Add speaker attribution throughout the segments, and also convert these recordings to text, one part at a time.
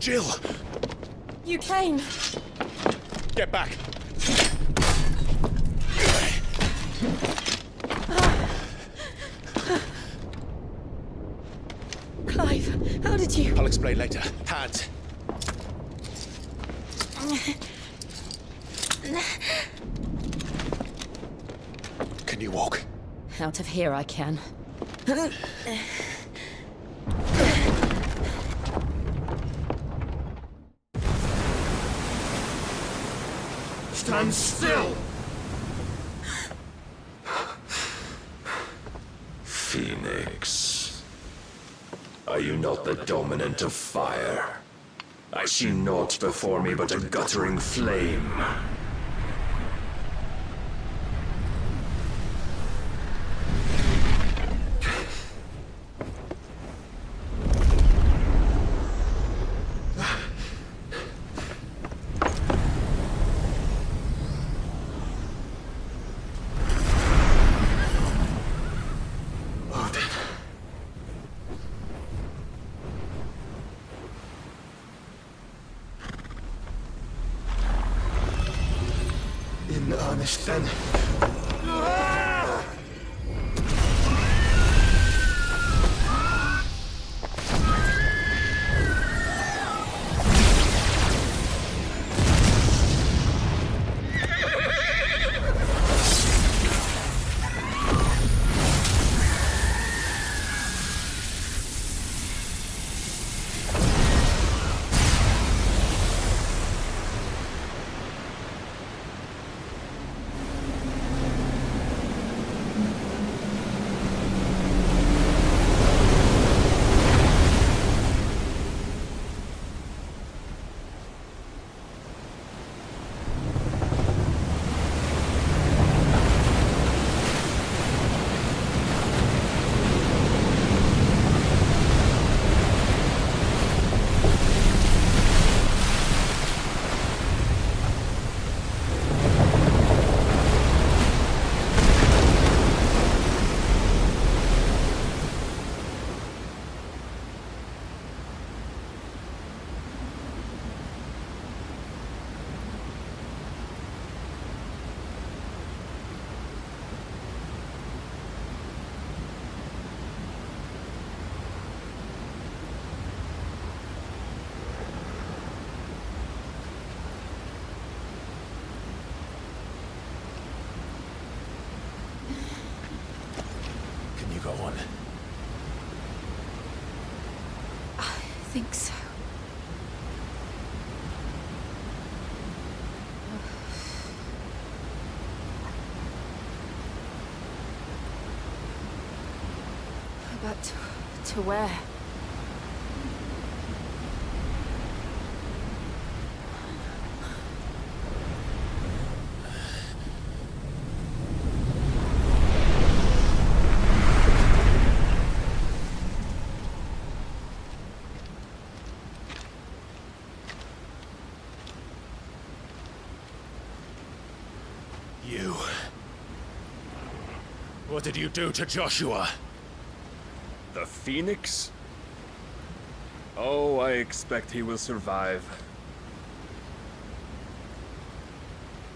Speaker 1: Jill!
Speaker 2: You came.
Speaker 1: Get back!
Speaker 2: Clive, how did you...
Speaker 1: I'll explain later. Hands. Can you walk?
Speaker 2: Out of here I can.
Speaker 3: Stand still!
Speaker 4: Phoenix. Are you not the dominant of fire? I see naught before me but a guttering flame.
Speaker 3: In earnest, then.
Speaker 1: Go on.
Speaker 2: I think so. But to where?
Speaker 1: You. What did you do to Joshua?
Speaker 4: The Phoenix? Oh, I expect he will survive.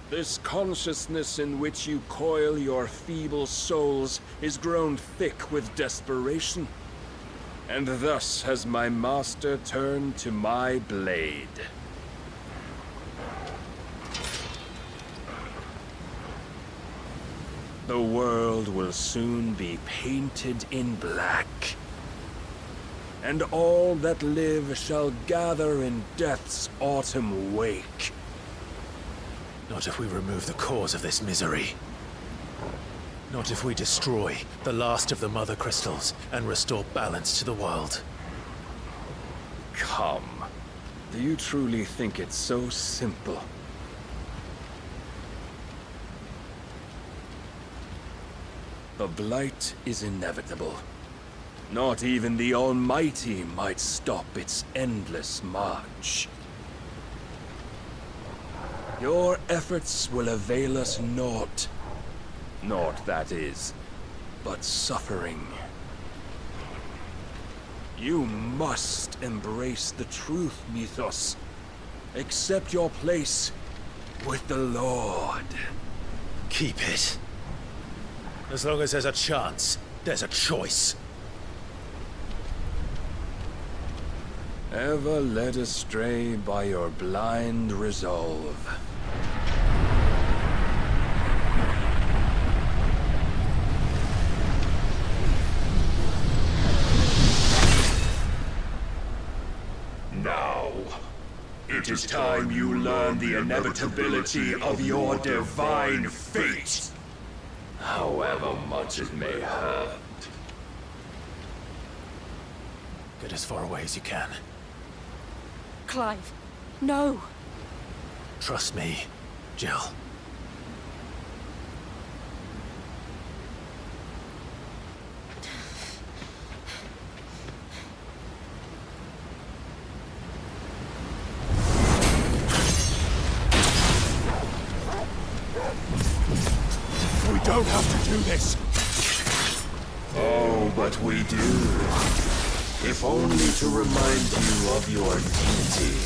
Speaker 4: This consciousness in which you coil your feeble souls is grown thick with desperation. And thus has my master turned to my blade. The world will soon be painted in black. And all that live shall gather in death's autumn wake.
Speaker 1: Not if we remove the cause of this misery. Not if we destroy the last of the Mother Crystals and restore balance to the world.
Speaker 4: Come. Do you truly think it's so simple? The blight is inevitable. Not even the Almighty might stop its endless march. Your efforts will avail us naught. Naught, that is, but suffering. You must embrace the truth, Mythos. Accept your place with the Lord.
Speaker 1: Keep it. As long as there's a chance, there's a choice.
Speaker 4: Ever led astray by your blind resolve.
Speaker 3: Now, it is time you learn the inevitability of your divine fate, however much it may hurt.
Speaker 1: Get as far away as you can.
Speaker 2: Clive, no!
Speaker 1: Trust me, Jill.
Speaker 3: We don't have to do this! Oh, but we do. If only to remind you of your duty.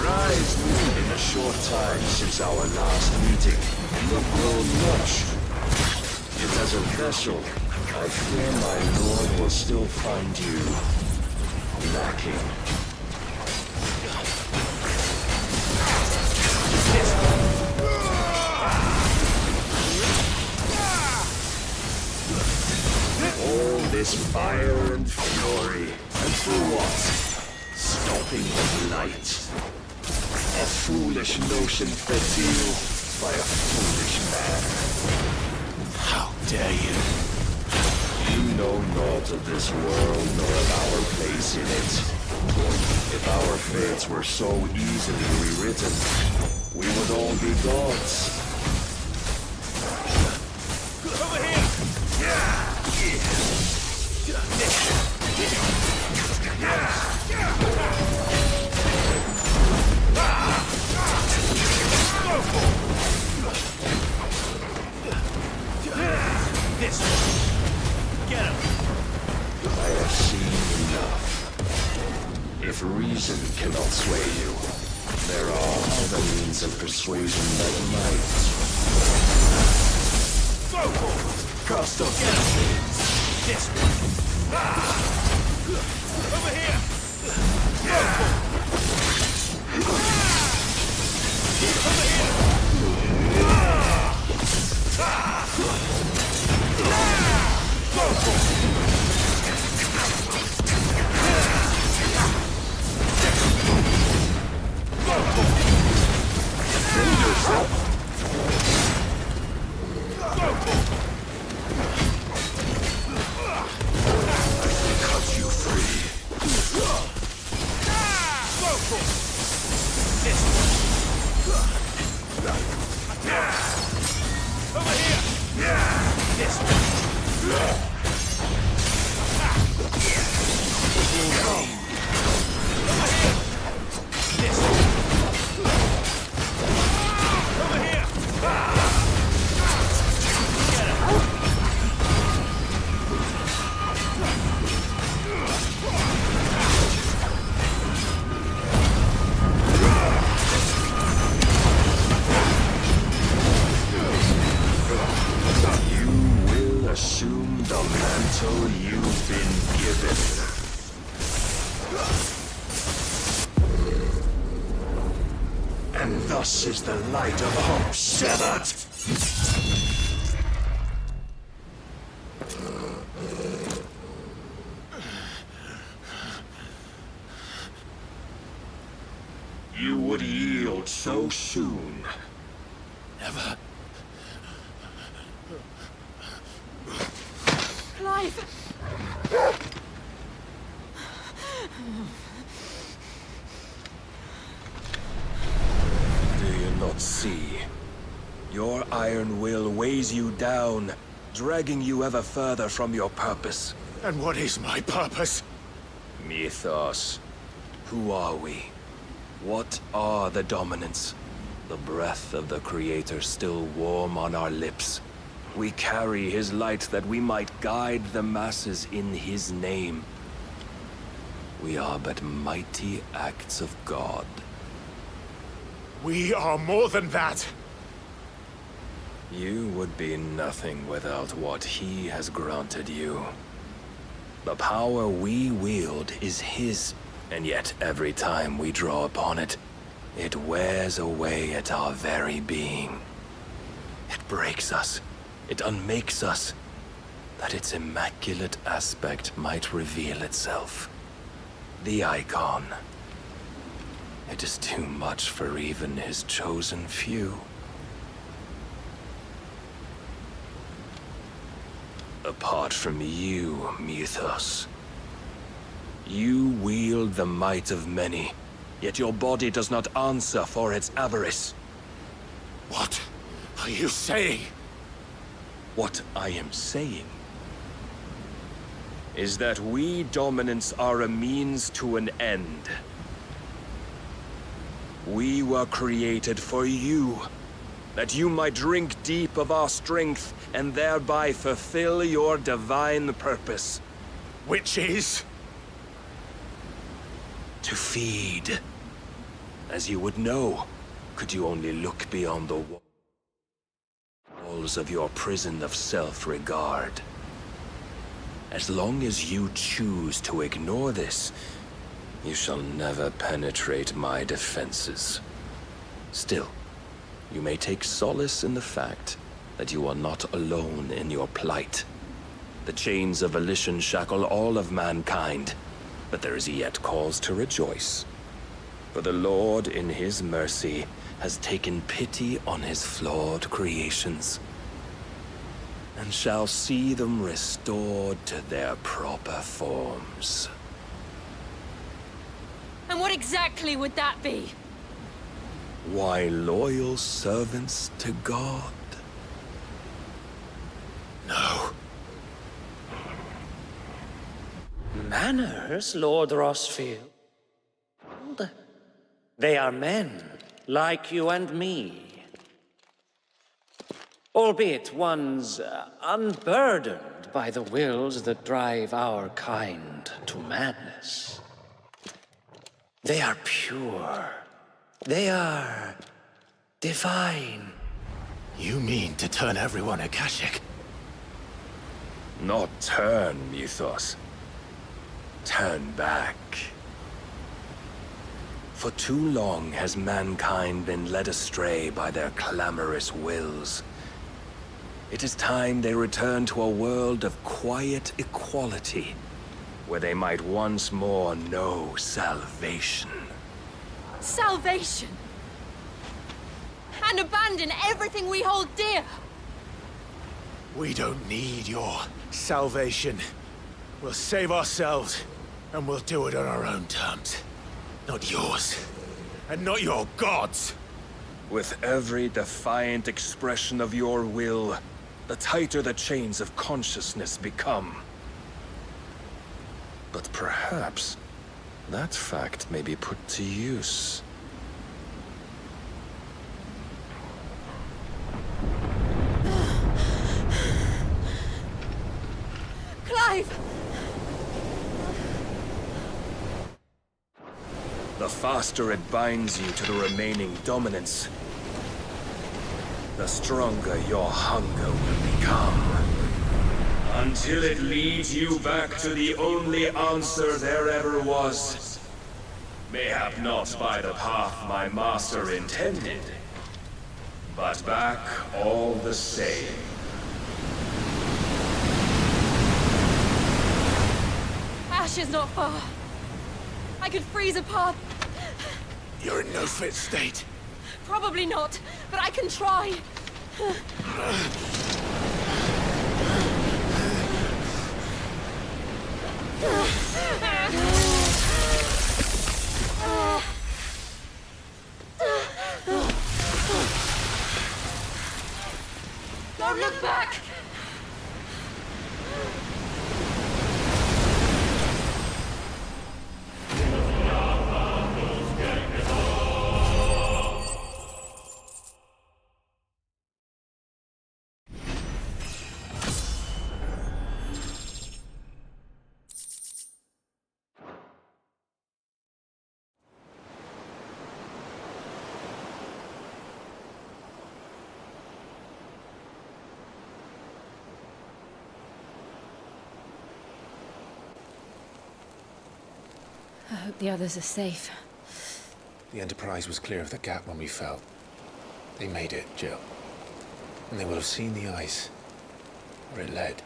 Speaker 3: Rise in a short time since our last meeting. You have grown much. Yet as a vessel, I fear my lord will still find you lacking. All this fire and fury, and for what? Stopping the light. A foolish notion fed to you by a foolish man.
Speaker 1: How dare you?
Speaker 3: You know naught of this world, nor of our place in it. If our fates were so easily rewritten, we would all be gods.
Speaker 1: Over here! This way. Get him!
Speaker 3: I have seen enough. If reason cannot sway you, there are other means of persuasion that might. Cast off.
Speaker 1: Get him! This way. Over here! Over here!
Speaker 3: Cut you free.
Speaker 1: Over here! This way.
Speaker 3: Assume the mantle you've been given. And thus is the light of hope severed. You would yield so soon.
Speaker 1: Never.
Speaker 2: Clive!
Speaker 4: Do you not see? Your iron will weighs you down, dragging you ever further from your purpose.
Speaker 3: And what is my purpose?
Speaker 4: Mythos. Who are we? What are the dominants?
Speaker 3: The breath of the Creator still warm on our lips. We carry his light that we might guide the masses in his name. We are but mighty acts of God.
Speaker 1: We are more than that!
Speaker 3: You would be nothing without what he has granted you. The power we wield is his, and yet every time we draw upon it, it wears away at our very being. It breaks us, it unmakes us, that its immaculate aspect might reveal itself. The icon. It is too much for even his chosen few. Apart from you, Mythos. You wield the might of many, yet your body does not answer for its avarice.
Speaker 1: What are you saying?
Speaker 3: What I am saying is that we dominants are a means to an end. We were created for you, that you might drink deep of our strength and thereby fulfill your divine purpose.
Speaker 1: Which is?
Speaker 3: To feed. As you would know, could you only look beyond the walls of your prison of self-regard. As long as you choose to ignore this, you shall never penetrate my defenses. Still, you may take solace in the fact that you are not alone in your plight. The chains of volition shackle all of mankind, but there is yet cause to rejoice. For the Lord, in his mercy, has taken pity on his flawed creations, and shall see them restored to their proper forms.
Speaker 2: And what exactly would that be?
Speaker 3: Why, loyal servants to God.
Speaker 1: No.
Speaker 5: Manners, Lord Rossfield? They are men, like you and me. Albeit ones unburdened by the wills that drive our kind to madness. They are pure. They are divine.
Speaker 1: You mean to turn everyone Akashic?
Speaker 3: Not turn, Mythos. Turn back. For too long has mankind been led astray by their clamorous wills. It is time they return to a world of quiet equality, where they might once more know salvation.
Speaker 2: Salvation! And abandon everything we hold dear!
Speaker 1: We don't need your salvation. We'll save ourselves, and we'll do it on our own terms. Not yours. And not your gods!
Speaker 3: With every defiant expression of your will, the tighter the chains of consciousness become. But perhaps that fact may be put to use.
Speaker 2: Clive!
Speaker 3: The faster it binds you to the remaining dominance, the stronger your hunger will become. Until it leads you back to the only answer there ever was. Mayhap not by the path my master intended, but back all the same.
Speaker 2: Ash is not far. I could freeze a path.
Speaker 1: You're in no fit state.
Speaker 2: Probably not, but I can try. Don't look back! I hope the others are safe.
Speaker 1: The Enterprise was clear of the gap when we fell. They made it, Jill. And they will have seen the ice, where it led.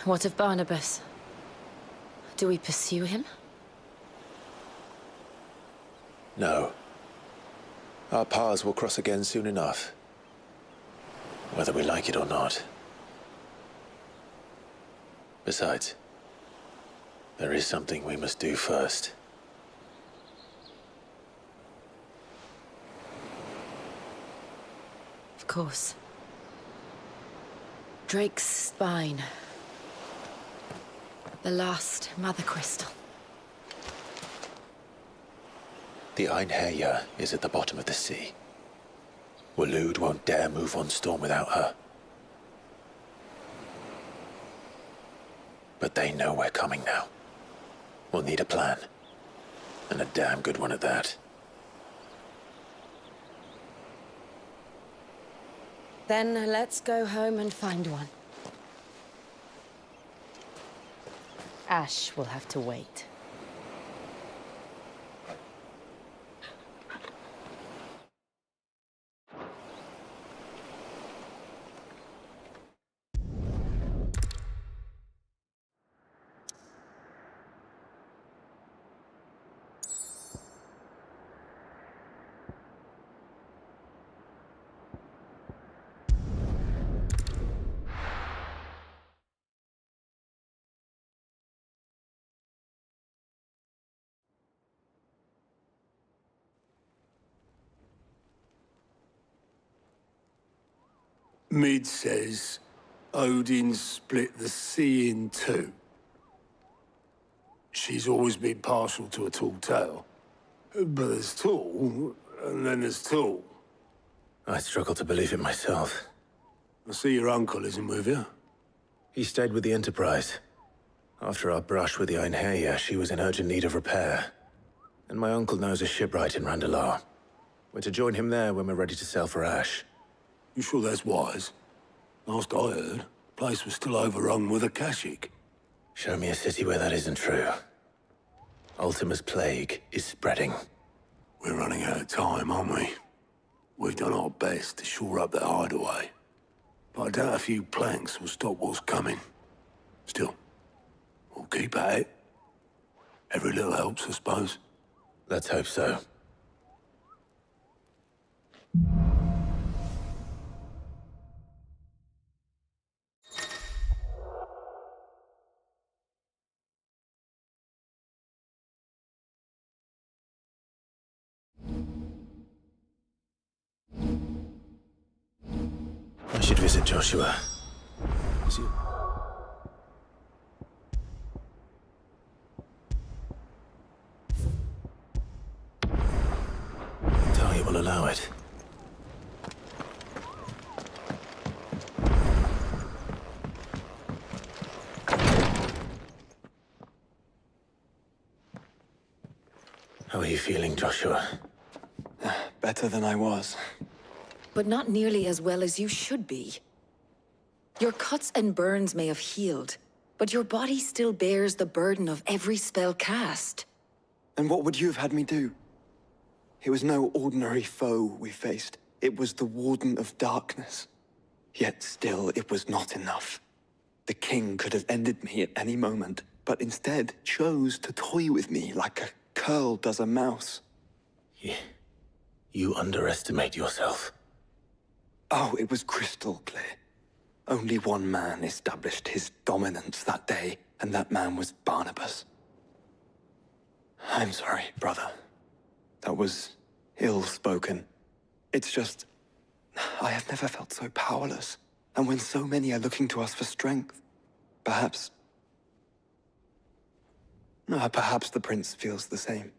Speaker 2: What of Barnabas? Do we pursue him?
Speaker 1: No. Our paths will cross again soon enough. Whether we like it or not. Besides, there is something we must do first.
Speaker 2: Of course. Drake's spine. The last Mother Crystal.
Speaker 1: The Einherja is at the bottom of the sea. Waloed won't dare move on Storm without her. But they know we're coming now. We'll need a plan. And a damn good one at that.
Speaker 2: Then let's go home and find one. Ash will have to wait.
Speaker 6: Mid says Odin split the sea in two. She's always been partial to a tall tale. But there's tall, and then there's tall.
Speaker 1: I struggle to believe it myself.
Speaker 6: I see your uncle isn't with you.
Speaker 1: He stayed with the Enterprise. After our brush with the Einherja, she was in urgent need of repair. And my uncle knows a shipwright in Randalar. We're to join him there when we're ready to sail for Ash.
Speaker 6: You sure that's wise? Last I heard, the place was still overrun with Akashic.
Speaker 1: Show me a city where that isn't true. Ultima's plague is spreading.
Speaker 6: We're running out of time, aren't we? We've done our best to shore up that hideaway. But I doubt a few planks will stop what's coming. Still, we'll keep at it. Every little helps, I suppose.
Speaker 1: Let's hope so. I should visit Joshua. Is he... Talia will allow it. How are you feeling, Joshua?
Speaker 7: Better than I was.
Speaker 8: But not nearly as well as you should be. Your cuts and burns may have healed, but your body still bears the burden of every spell cast.
Speaker 7: And what would you have had me do? It was no ordinary foe we faced. It was the Warden of Darkness. Yet still, it was not enough. The king could have ended me at any moment, but instead chose to toy with me like a curl does a mouse.
Speaker 1: You underestimate yourself.
Speaker 7: Oh, it was crystal clear. Only one man established his dominance that day, and that man was Barnabas. I'm sorry, brother. That was ill-spoken. It's just, I have never felt so powerless. And when so many are looking to us for strength, perhaps the prince feels the same.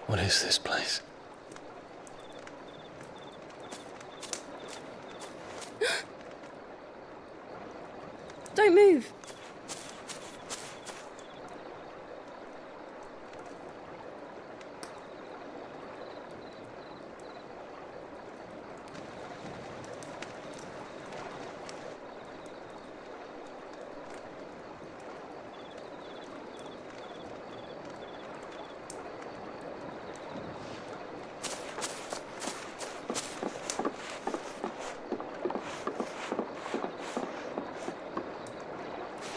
Speaker 6: What is this place?
Speaker 2: Don't move.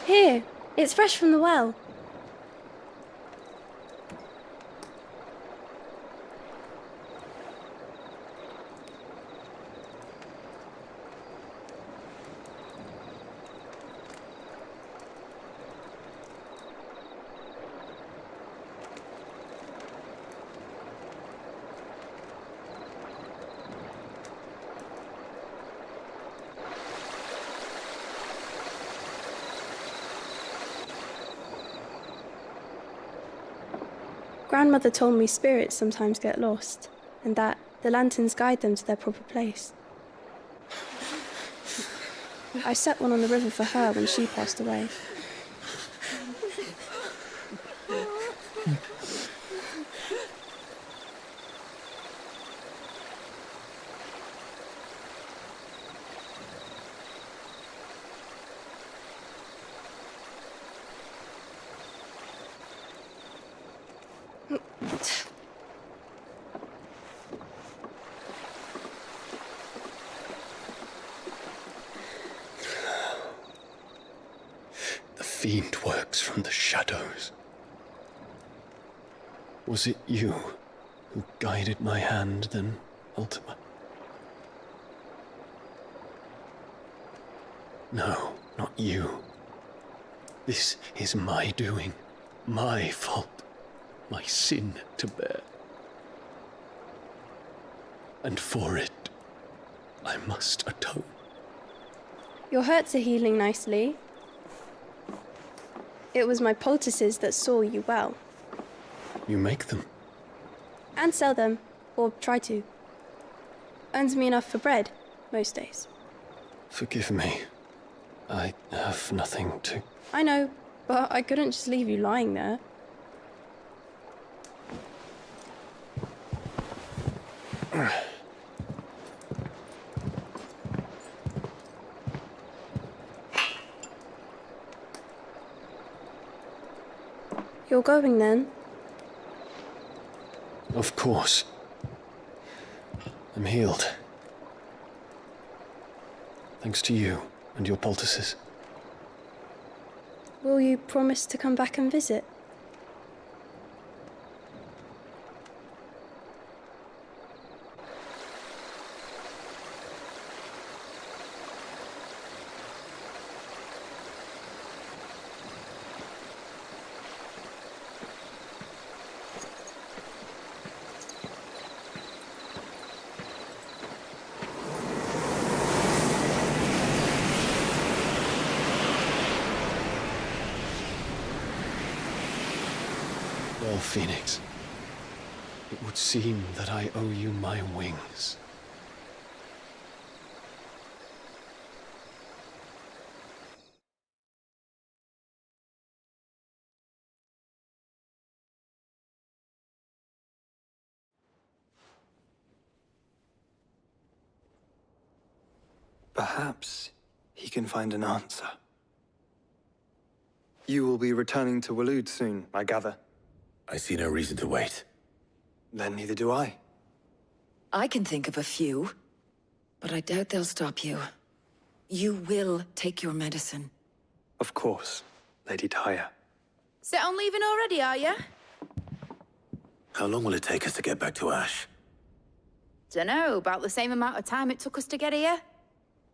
Speaker 2: Here, it's fresh from the well. Grandmother told me spirits sometimes get lost, and that the lanterns guide them to their proper place. I set one on the river for her when she passed away.
Speaker 6: The fiend works from the shadows. Was it you who guided my hand then, Ultima? No, not you. This is my doing, my fault, my sin to bear. And for it, I must atone.
Speaker 2: Your hurts are healing nicely. It was my poultices that saw you well.
Speaker 6: You make them?
Speaker 2: And sell them, or try to. Earns me enough for bread, most days.
Speaker 6: Forgive me. I have nothing to...
Speaker 2: I know, but I couldn't just leave you lying there. You're going then?
Speaker 6: Of course. I'm healed. Thanks to you and your poultices.
Speaker 2: Will you promise to come back and visit?
Speaker 9: Farewell, Phoenix. It would seem that I owe you my wings.
Speaker 7: Perhaps he can find an answer. You will be returning to Waloed soon, I gather.
Speaker 6: I see no reason to wait.
Speaker 7: Then neither do I.
Speaker 8: I can think of a few, but I doubt they'll stop you. You will take your medicine.
Speaker 7: Of course, Lady Tyre.
Speaker 10: Set on leaving already, are you?
Speaker 6: How long will it take us to get back to Ash?
Speaker 10: Dunno, about the same amount of time it took us to get here.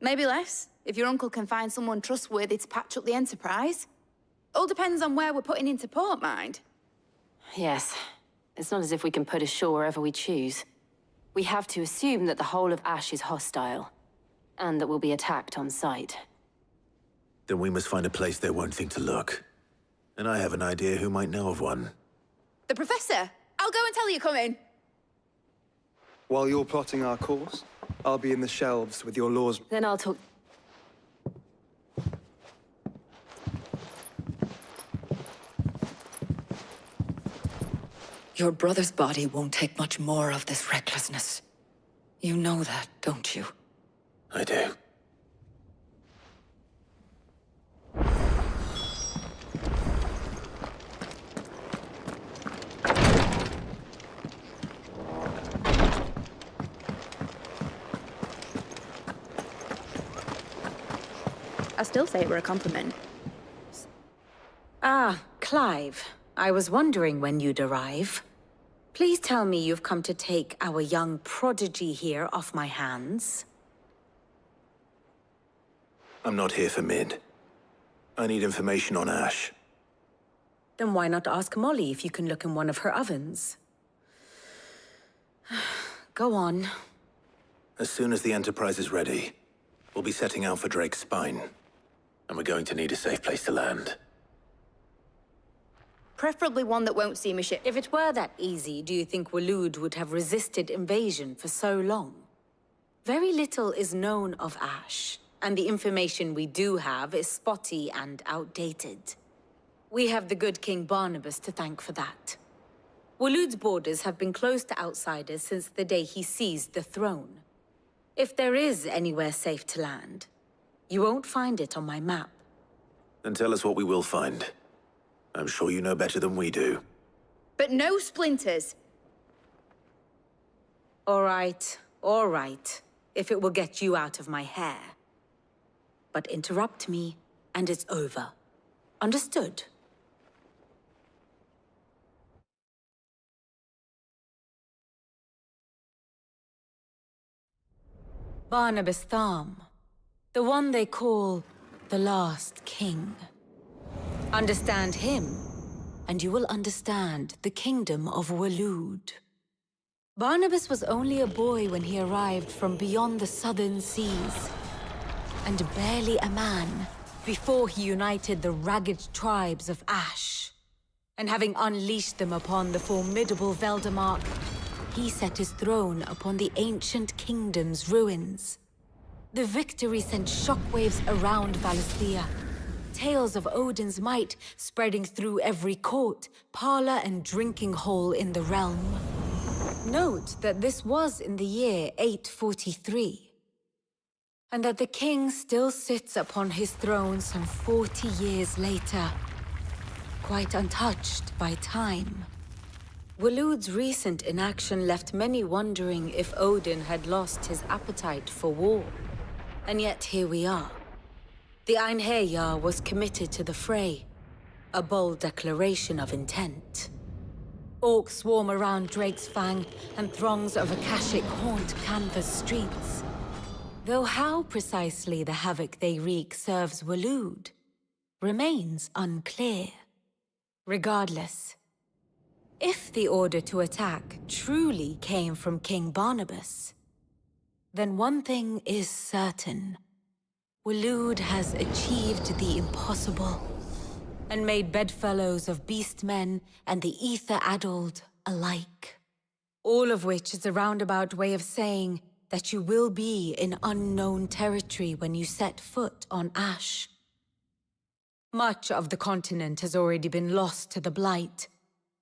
Speaker 10: Maybe less, if your uncle can find someone trustworthy to patch up the Enterprise. All depends on where we're putting into port, mind.
Speaker 11: Yes. It's not as if we can put ashore wherever we choose. We have to assume that the whole of Ash is hostile, and that we'll be attacked on sight.
Speaker 6: Then we must find a place they won't think to look. And I have an idea who might know of one.
Speaker 10: The Professor! I'll go and tell you coming.
Speaker 7: While you're plotting our course, I'll be in the shelves with your laws.
Speaker 11: Then I'll talk...
Speaker 8: Your brother's body won't take much more of this recklessness. You know that, don't you?
Speaker 6: I do.
Speaker 10: I still say it were a compliment.
Speaker 12: Ah, Clive. I was wondering when you'd arrive. Please tell me you've come to take our young prodigy here off my hands.
Speaker 6: I'm not here for Mid. I need information on Ash.
Speaker 12: Then why not ask Molly if you can look in one of her ovens? Go on.
Speaker 6: As soon as the Enterprise is ready, we'll be setting out for Drake's Spine. And we're going to need a safe place to land.
Speaker 10: Preferably one that won't see me ship.
Speaker 12: If it were that easy, do you think Waloed would have resisted invasion for so long? Very little is known of Ash, and the information we do have is spotty and outdated. We have the good King Barnabas to thank for that. Waloed's borders have been closed to outsiders since the day he seized the throne. If there is anywhere safe to land, you won't find it on my map.
Speaker 6: Then tell us what we will find. I'm sure you know better than we do.
Speaker 10: But no splinters.
Speaker 12: All right, if it will get you out of my hair. But interrupt me, and it's over. Understood? Barnabas Thom, the one they call the Last King. Understand him, and you will understand the kingdom of Waloed. Barnabas was only a boy when he arrived from beyond the southern seas, and barely a man before he united the ragged tribes of Ash. And having unleashed them upon the formidable Veldamark, he set his throne upon the ancient kingdom's ruins. The victory sent shockwaves around Valisthea, tales of Odin's might spreading through every court, parlor, and drinking hole in the realm. Note that this was in the year 843, and that the king still sits upon his throne some 40 years later, quite untouched by time. Waloed's recent inaction left many wondering if Odin had lost his appetite for war. And yet here we are. The Einherjar was committed to the fray, a bold declaration of intent. Orcs swarm around Drake's Fang, and throngs of Akashic haunt canvas streets. Though how precisely the havoc they wreak serves Waloed remains unclear. Regardless, if the order to attack truly came from King Barnabas, then one thing is certain. Waloed has achieved the impossible. and made bedfellows of beastmen and the ether-addled alike. All of which is a roundabout way of saying that you will be in unknown territory when you set foot on Ash. Much of the continent has already been lost to the Blight,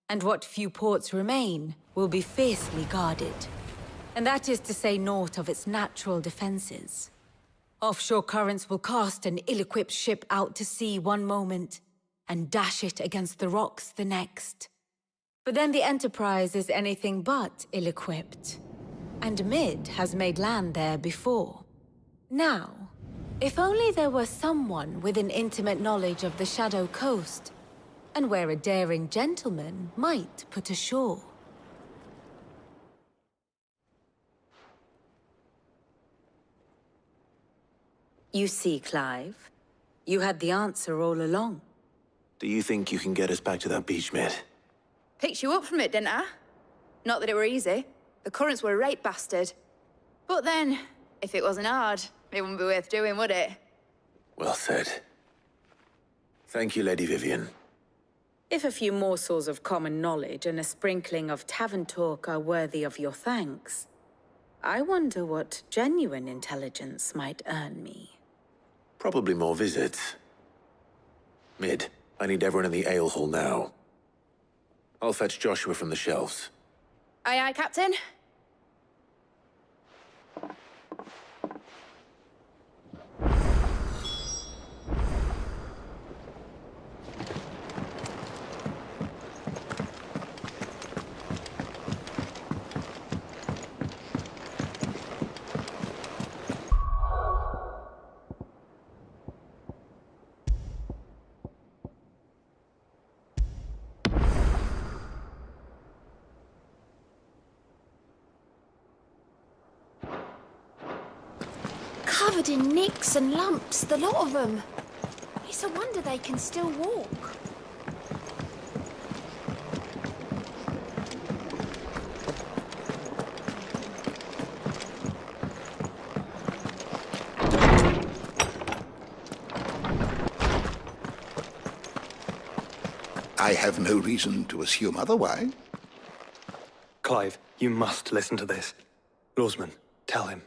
Speaker 12: and what few ports remain will be fiercely guarded. And that is to say naught of its natural defenses. Offshore currents will cast an ill-equipped ship out to sea one moment, and dash it against the rocks the next. But then the Enterprise is anything but ill-equipped. And Mid has made land there before. Now, if only there were someone with an intimate knowledge of the Shadow Coast, and where a daring gentleman might put ashore. You see, Clive, you had the answer all along.
Speaker 6: Do you think you can get us back to that beach, Mid?
Speaker 10: Picked you up from it, didn't I? Not that it were easy. The currents were a right bastard. But then, if it wasn't hard, it wouldn't be worth doing, would it?
Speaker 6: Well said. Thank you, Lady Vivian.
Speaker 12: If a few morsels of common knowledge and a sprinkling of tavern talk are worthy of your thanks, I wonder what genuine intelligence might earn me.
Speaker 6: Probably more visits. Mid, I need everyone in the ale hall now. I'll fetch Joshua from the shelves.
Speaker 10: Aye, aye, Captain.
Speaker 13: Covered in nicks and lumps, the lot of them. It's a wonder they can still walk.
Speaker 14: I have no reason to assume otherwise.
Speaker 7: Clive, you must listen to this. Lawsman, tell him.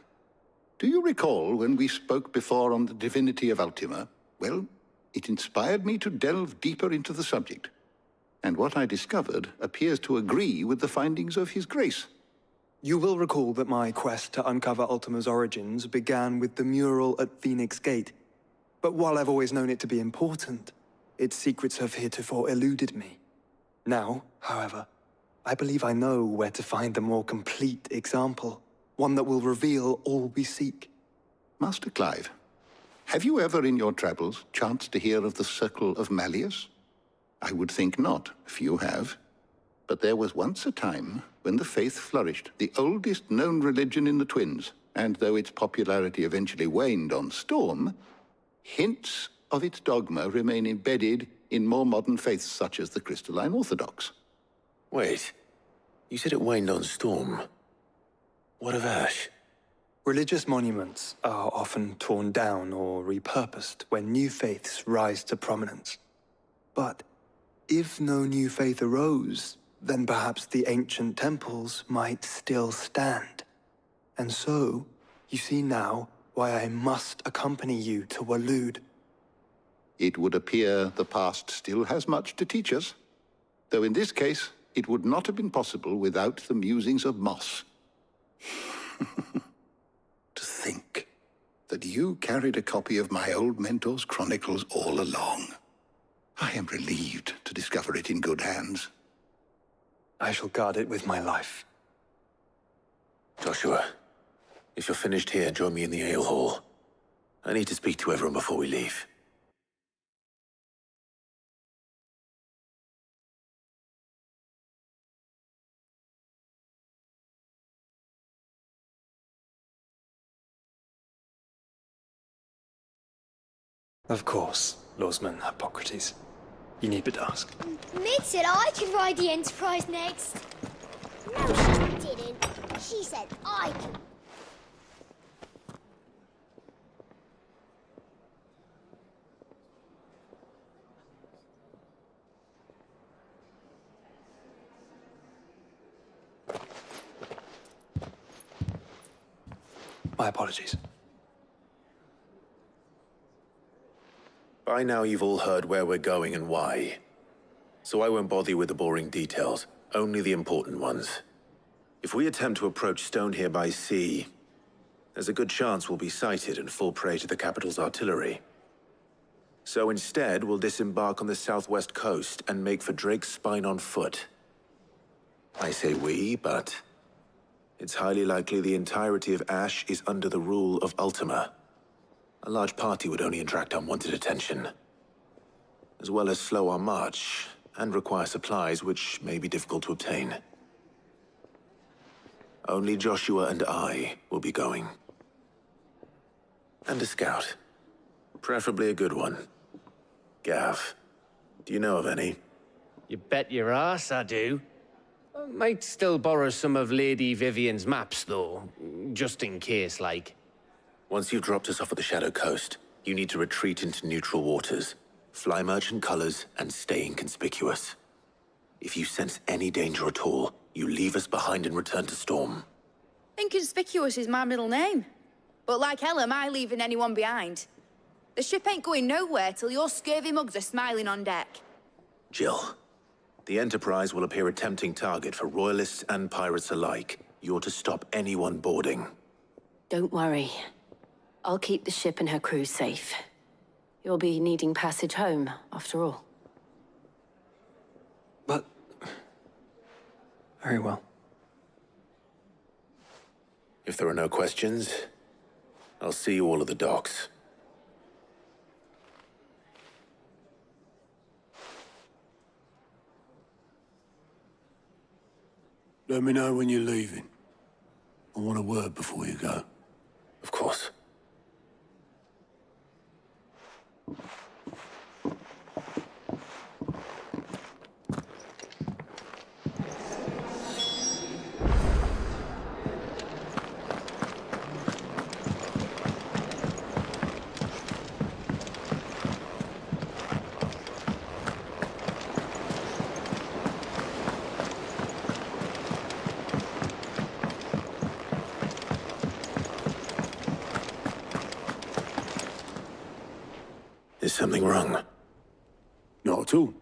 Speaker 14: Do you recall when we spoke before on the divinity of Ultima? Well, it inspired me to delve deeper into the subject. And what I discovered appears to agree with the findings of His Grace.
Speaker 7: You will recall that my quest to uncover Ultima's origins began with the mural at Phoenix Gate. But while I've always known it to be important, its secrets have heretofore eluded me. Now, however, I believe I know where to find the more complete example. One that will reveal all we seek.
Speaker 14: Master Clive, have you ever in your travels chanced to hear of the Circle of Malleus? I would think not, few have. But there was once a time when the faith flourished, the oldest known religion in the Twins, and though its popularity eventually waned on Storm, hints of its dogma remain embedded in more modern faiths such as the Crystalline Orthodox.
Speaker 6: Wait, you said it waned on Storm. What of Ash?
Speaker 7: Religious monuments are often torn down or repurposed when new faiths rise to prominence. But if no new faith arose, then perhaps the ancient temples might still stand. And so, you see now why I must accompany you to Waloed.
Speaker 14: It would appear the past still has much to teach us, though in this case, it would not have been possible without the musings of Moss. To think that you carried a copy of my old mentor's chronicles all along. I am relieved to discover it in good hands.
Speaker 7: I shall guard it with my life.
Speaker 6: Joshua, if you're finished here, join me in the ale hall. I need to speak to everyone before we leave.
Speaker 7: Of course, Lawsman Hippocrates. You need but ask.
Speaker 13: Mid said I could ride the Enterprise next. No, she didn't. She said I could.
Speaker 7: My apologies.
Speaker 15: By now you've all heard where we're going and why. So I won't bother you with the boring details, only the important ones. If we attempt to approach Stone here by sea, there's a good chance we'll be sighted and fall prey to the capital's artillery. So instead, we'll disembark on the southwest coast and make for Drake's Spine on foot. I say we, but it's highly likely the entirety of Ash is under the rule of Ultima. A large party would only attract unwanted attention, as well as slow our march and require supplies which may be difficult to obtain. Only Joshua and I will be going. And a scout. Preferably a good one. Gav, do you know of any?
Speaker 9: You bet your ass I do. I might still borrow some of Lady Vivian's maps, though, just in case, like.
Speaker 15: Once you've dropped us off at the Shadow Coast, you need to retreat into neutral waters, fly merchant colors, and stay inconspicuous. If you sense any danger at all, you leave us behind and return to Storm.
Speaker 10: Inconspicuous is my middle name. But like hell am I leaving anyone behind. The ship ain't going nowhere till your scurvy mugs are smiling on deck.
Speaker 15: Jill, the Enterprise will appear a tempting target for royalists and pirates alike. You're to stop anyone boarding.
Speaker 11: Don't worry. I'll keep the ship and her crew safe. You'll be needing passage home, after all.
Speaker 7: But... very well.
Speaker 15: If there are no questions, I'll see you all at the docks.
Speaker 6: Let me know when you're leaving. I want a word before you go.
Speaker 15: Of course. Is something wrong?
Speaker 6: Not at all.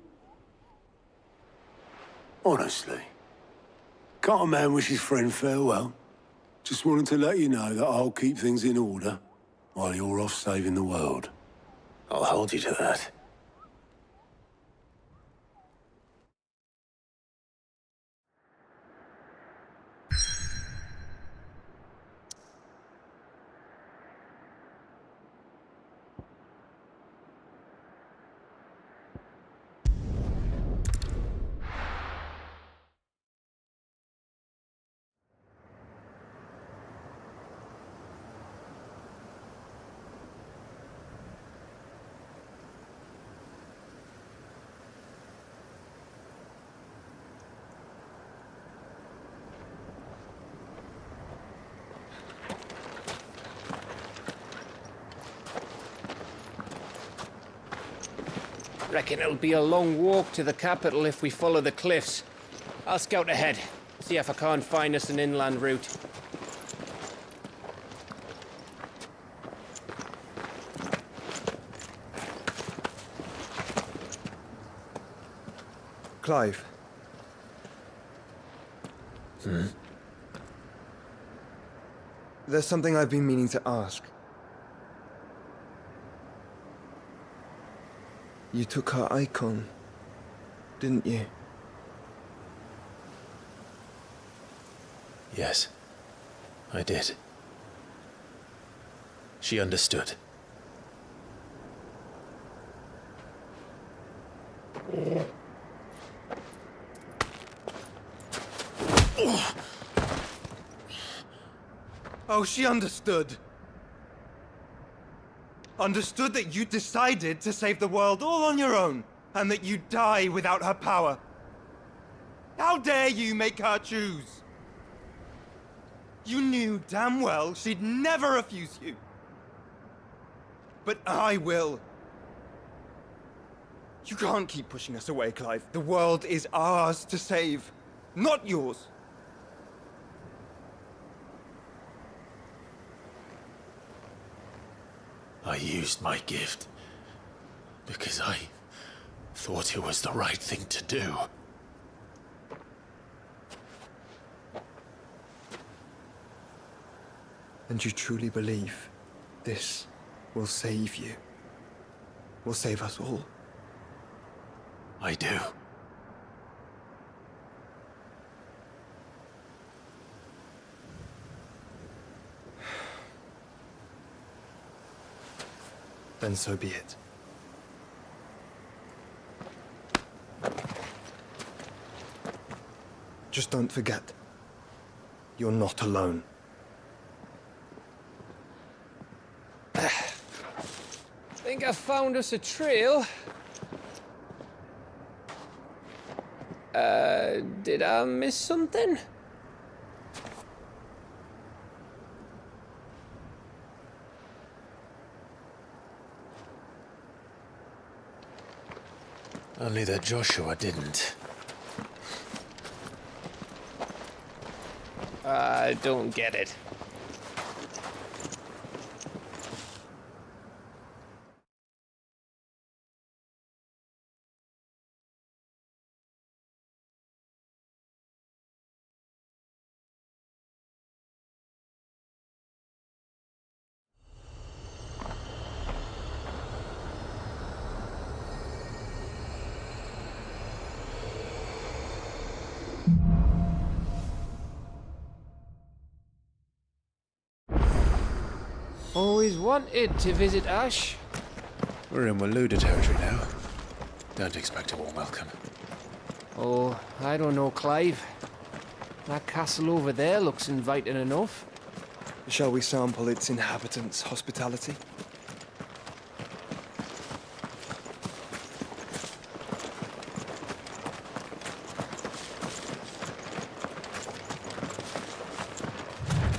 Speaker 6: Honestly. Can't a man wish his friend farewell? Just wanted to let you know that I'll keep things in order while you're off saving the world.
Speaker 15: I'll hold you to that.
Speaker 9: Reckon it'll be a long walk to the capital if we follow the cliffs. I'll scout ahead, see if I can't find us an inland route.
Speaker 7: Clive. There's something I've been meaning to ask. You took her icon, didn't you?
Speaker 15: Yes, I did. She understood.
Speaker 16: Oh, she understood. Understood that you decided to save the world all on your own, and that you'd die without her power. How dare you make her choose? You knew damn well she'd never refuse you. But I will. You can't keep pushing us away, Clive. The world is ours to save, not yours.
Speaker 1: I used my gift because I thought it was the right thing to do.
Speaker 7: And you truly believe this will save you? Will save us all?
Speaker 1: I do.
Speaker 7: Then so be it. Just don't forget, you're not alone.
Speaker 9: Think I found us a trail. Did I miss something?
Speaker 1: Only that Joshua didn't.
Speaker 9: I don't get it. Always wanted to visit Ash.
Speaker 1: We're in Waluda territory now. Don't expect a warm welcome.
Speaker 9: Oh, I don't know, Clive. That castle over there looks inviting enough.
Speaker 7: Shall we sample its inhabitants' hospitality?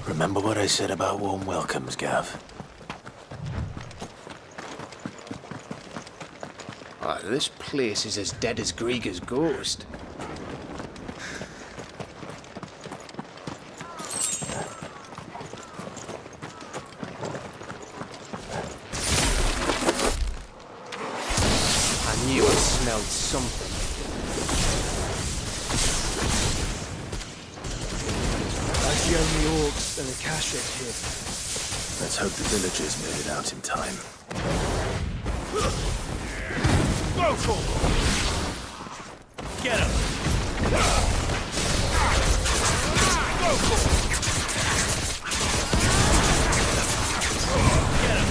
Speaker 1: Remember what I said about warm welcomes, Gav?
Speaker 9: Oh, this place is as dead as Grieger's ghost. I knew I smelled something.
Speaker 7: I see only orcs and a cache here.
Speaker 1: Let's hope the villagers made it out in time.
Speaker 16: Go for it! Get him! Go for it! Get him!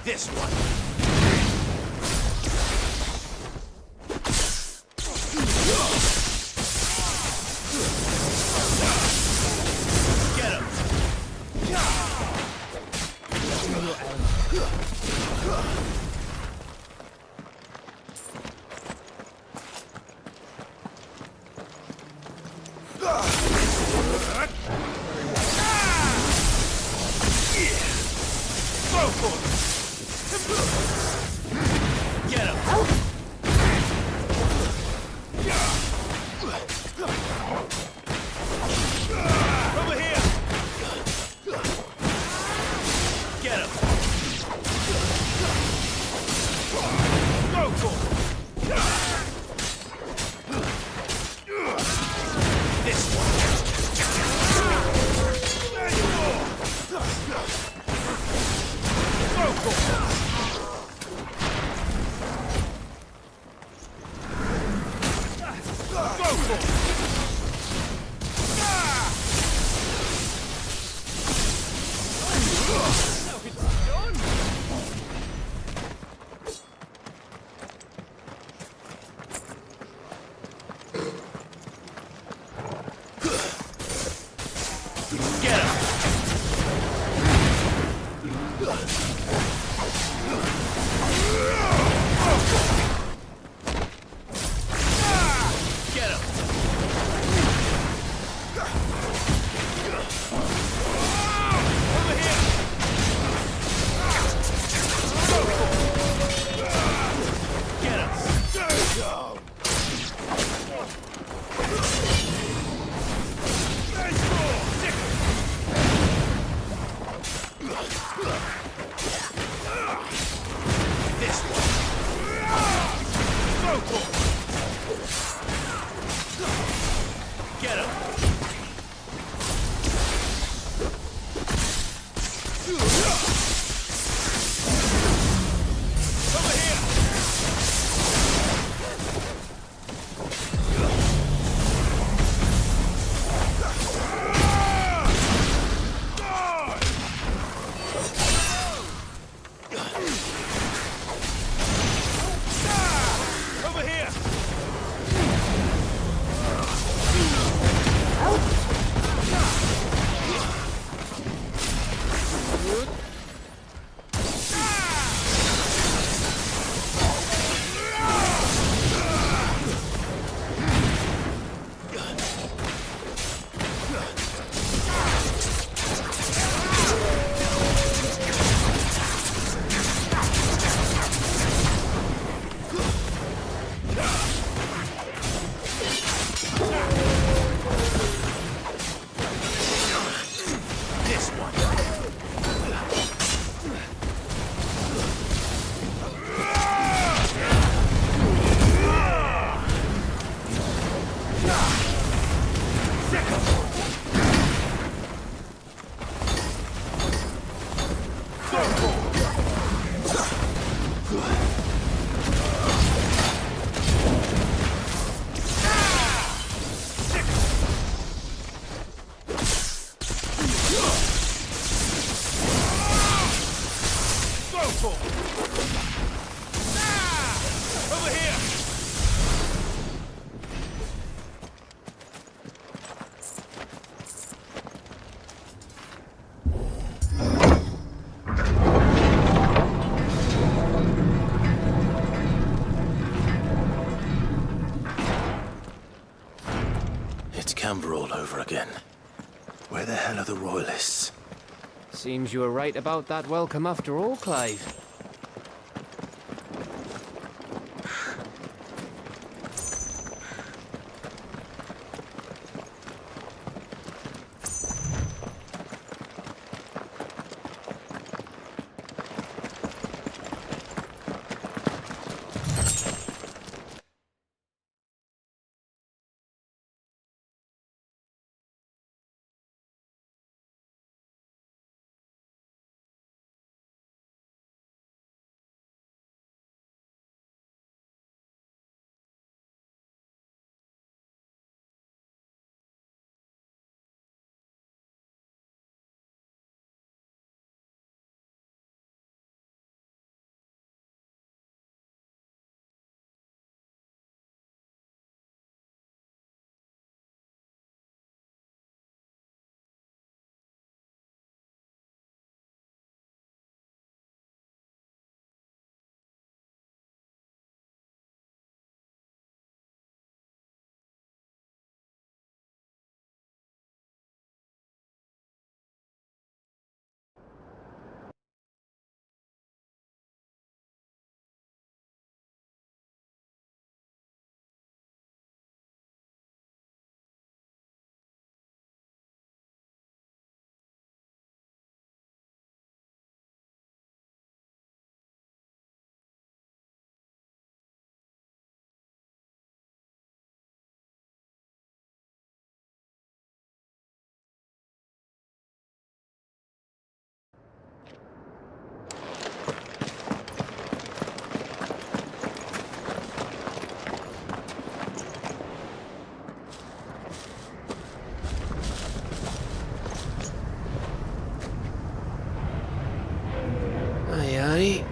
Speaker 16: This one!
Speaker 15: all over again. Where the hell are the Royalists?
Speaker 9: Seems you were right about that welcome after all, Clive. Aye.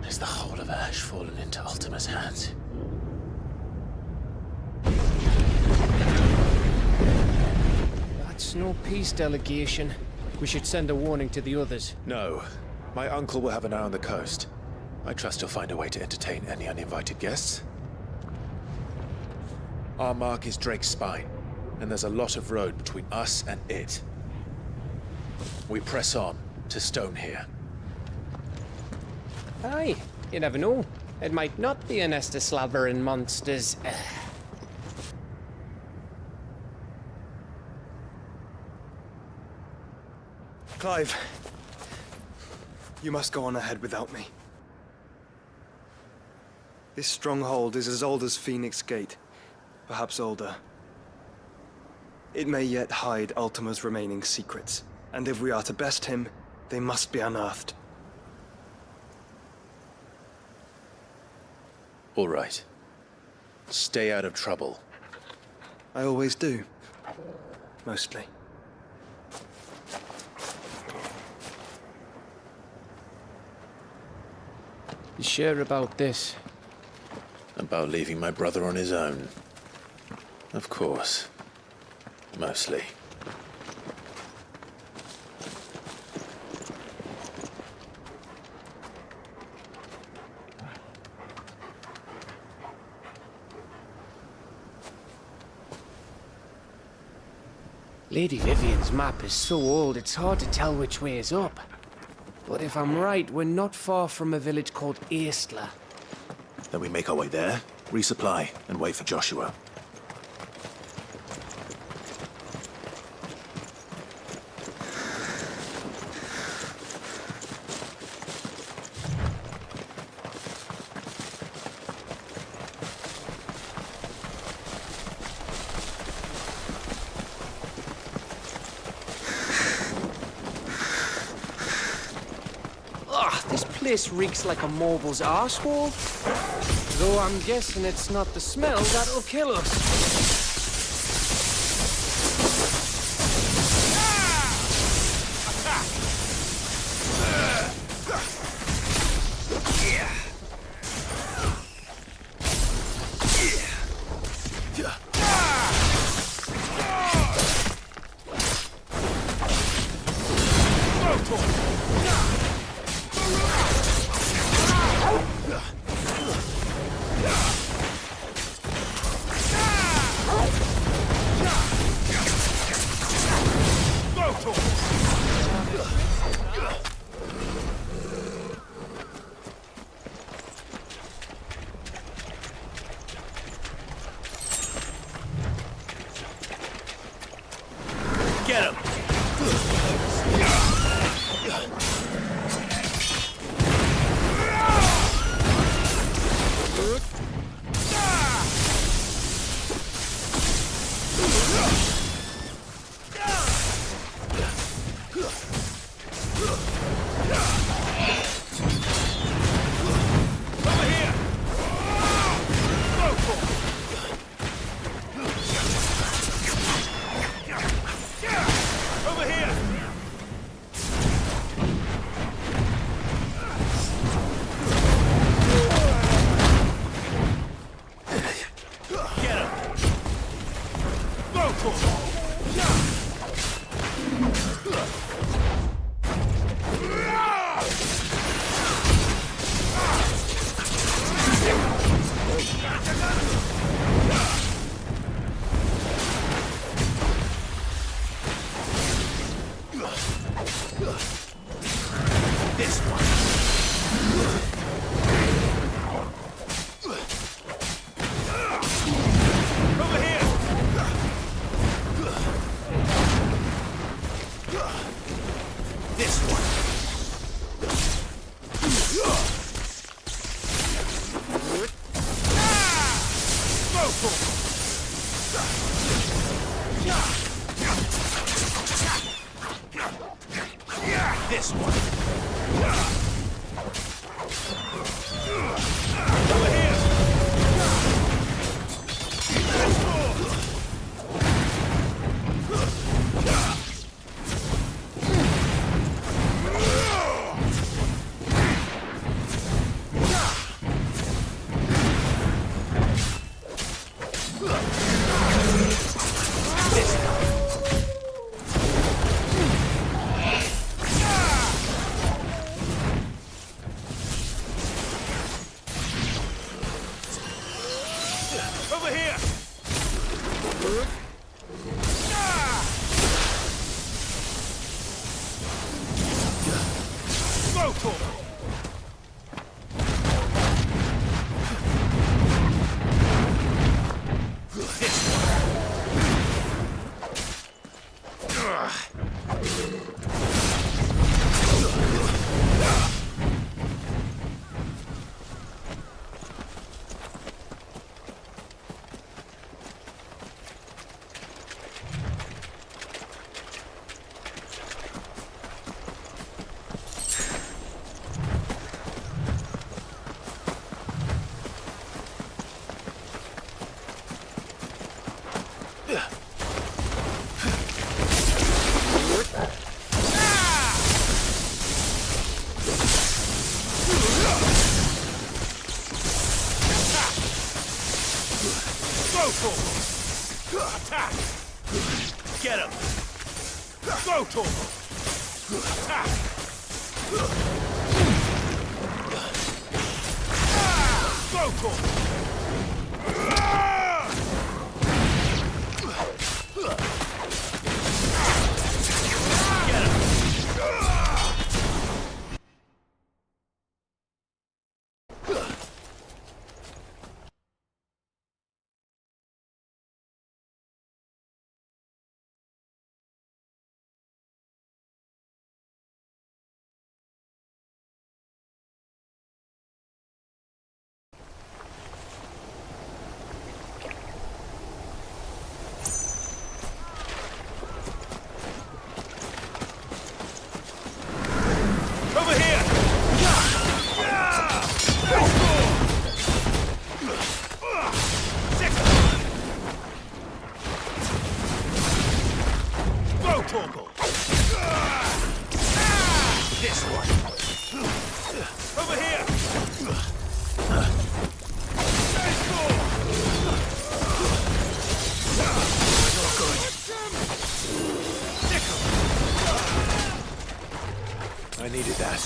Speaker 15: Is the whole of Ash fallen into Ultima's hands?
Speaker 9: That's no peace delegation. We should send a warning to the others.
Speaker 15: No. My uncle will have an eye on the coast. I trust he'll find a way to entertain any uninvited guests. Our mark is Drake's Spine, and there's a lot of road between us and it. We press on to Stone here.
Speaker 9: Aye, you never know. It might not be a nest of slavering monsters.
Speaker 7: Clive, you must go on ahead without me. This stronghold is as old as Phoenix Gate, perhaps older. It may yet hide Ultima's remaining secrets, and if we are to best him, they must be unearthed.
Speaker 15: All right. Stay out of trouble.
Speaker 7: I always do. Mostly.
Speaker 9: You sure about this?
Speaker 15: About leaving my brother on his own. Of course. Mostly.
Speaker 9: Lady Vivian's map is so old it's hard to tell which way is up. But if I'm right, we're not far from a village called Eastla.
Speaker 15: Then we make our way there, resupply, and wait for Joshua.
Speaker 9: This reeks like a mobile's arsehole. Though I'm guessing it's not the smell that'll kill us.
Speaker 1: Get him! This one. Over here. Let's go. Over here! Go for it! Go for it! Attack! Get him! Go to him! Attack! Go to him! Get him! Over here! Go, Torgal! This one! Over here! Not good. I needed that.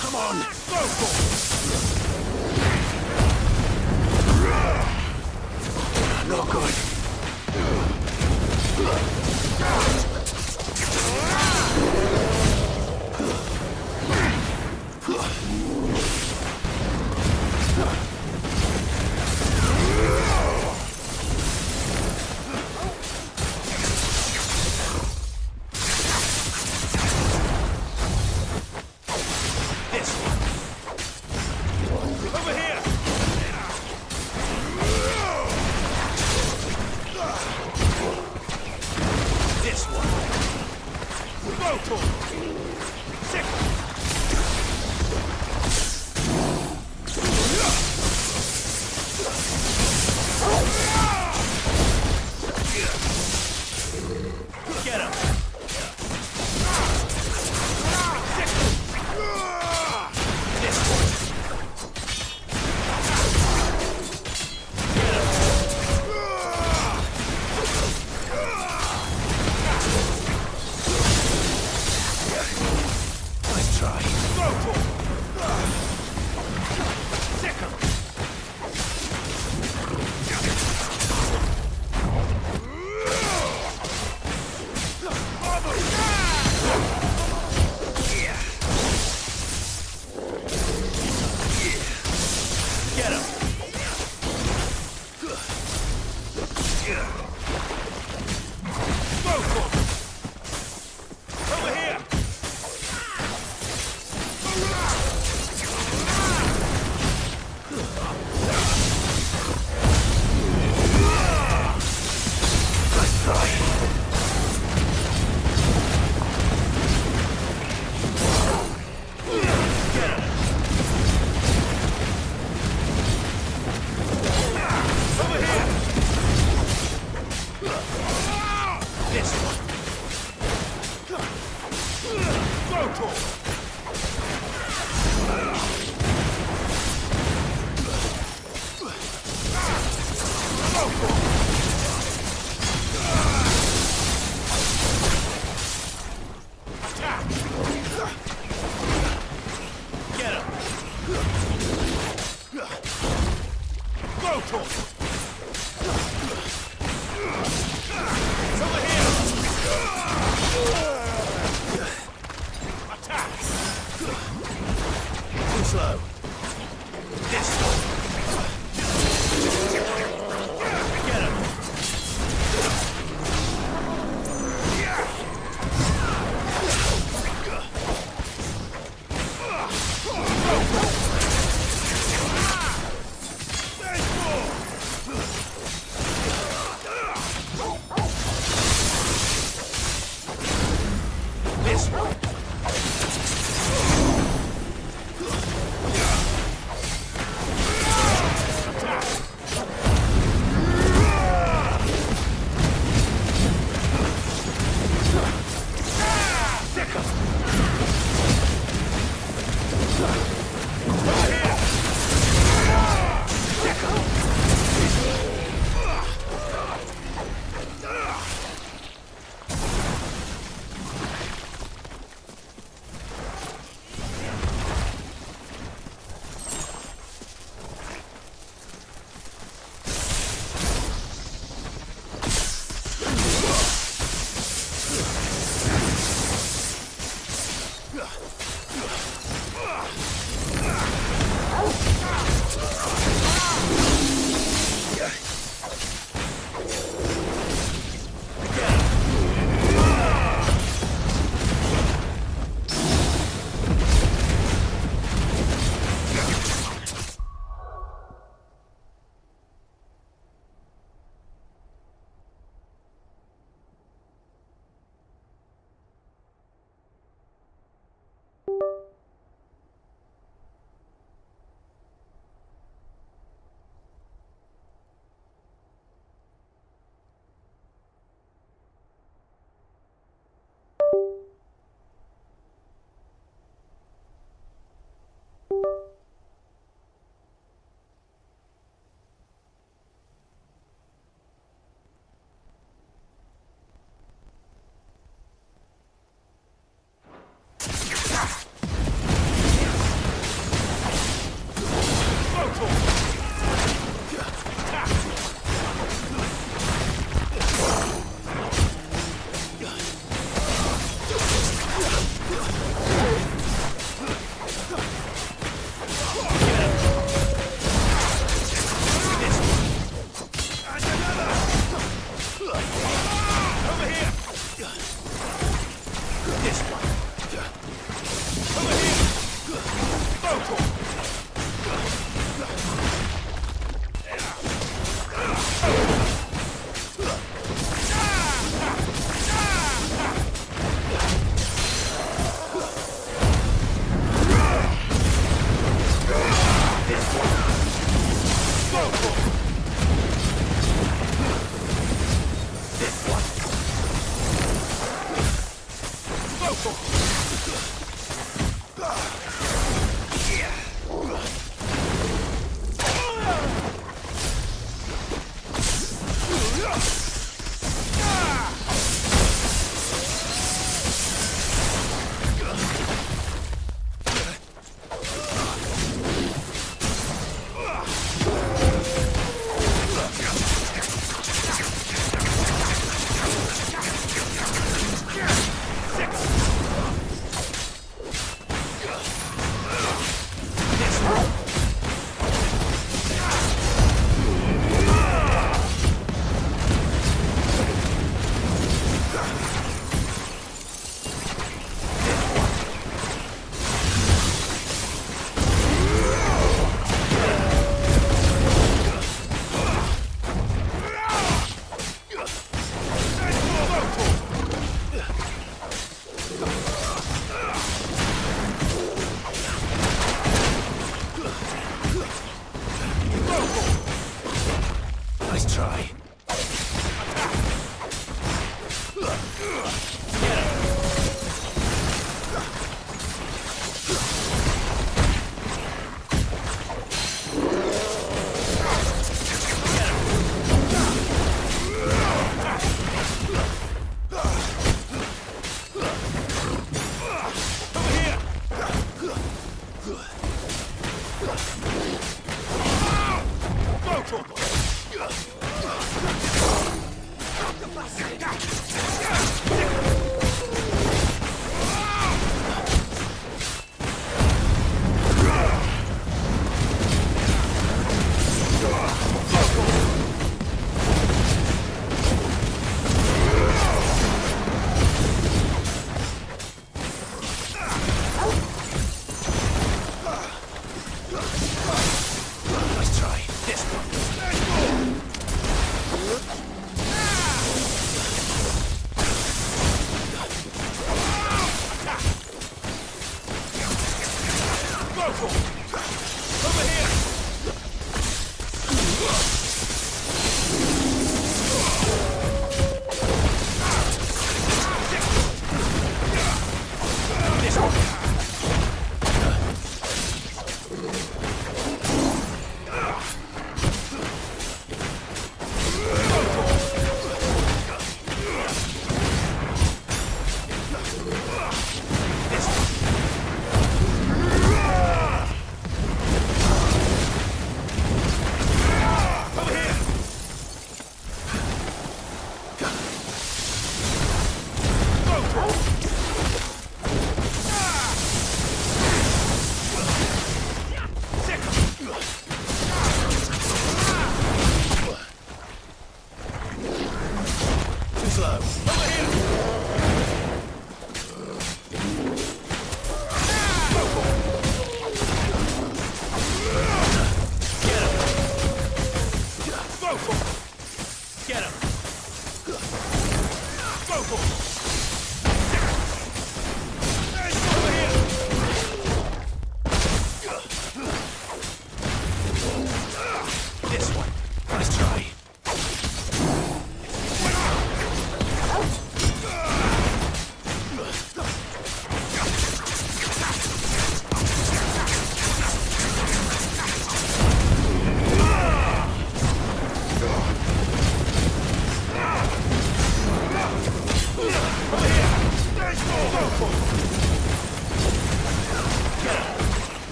Speaker 1: Come on, go for it. Not good.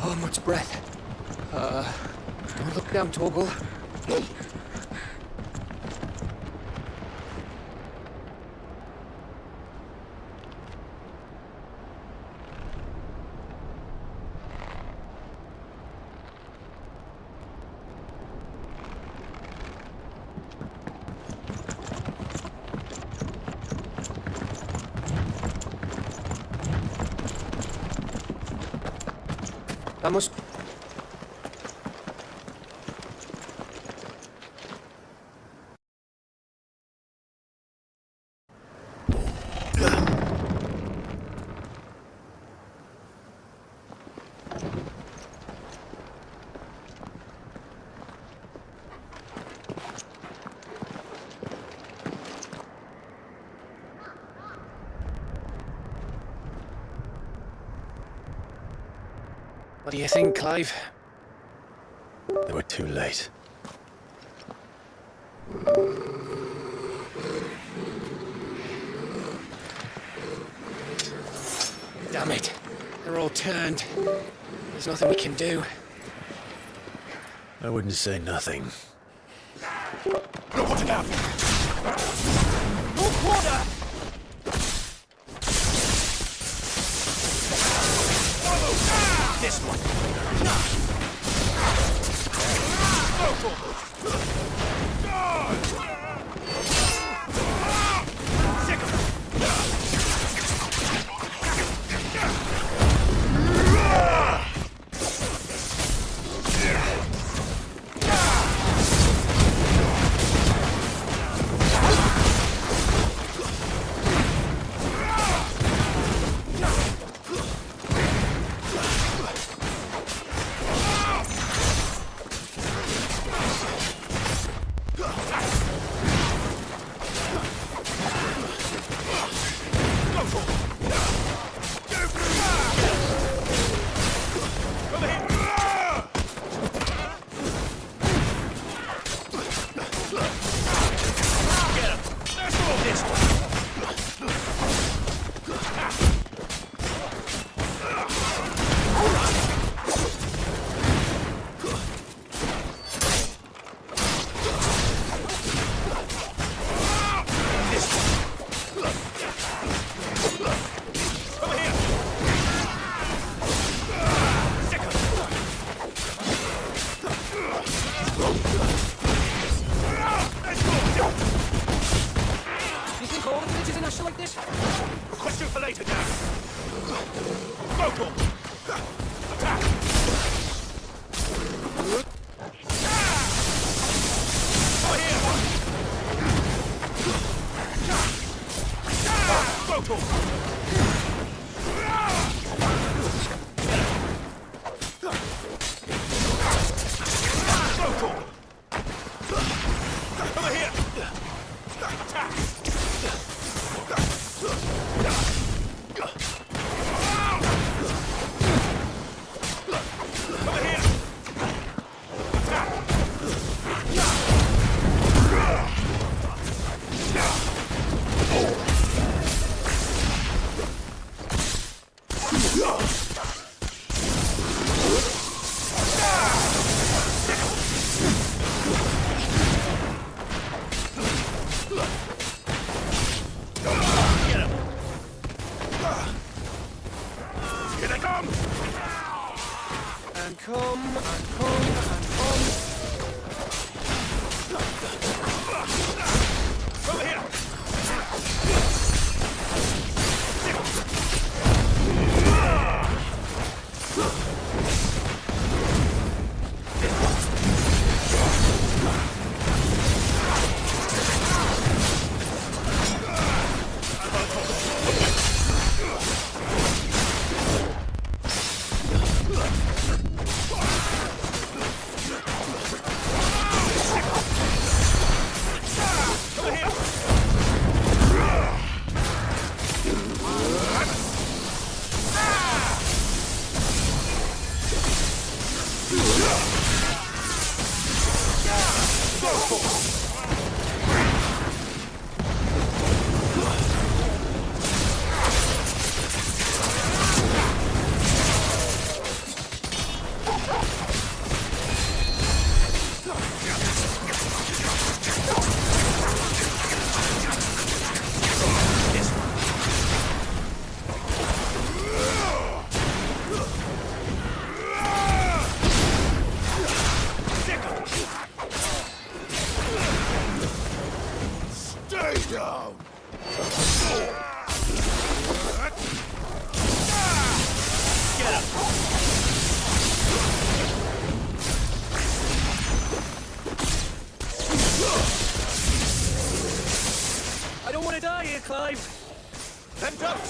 Speaker 9: Oh, much breath. Look down, Torgal. Vamos. do you think, Clive?
Speaker 15: They were too late.
Speaker 9: Damn it. They're all turned. There's nothing we can do.
Speaker 15: I wouldn't say nothing.
Speaker 1: Watch it out! Move quarter! This one. Clive! Then jump!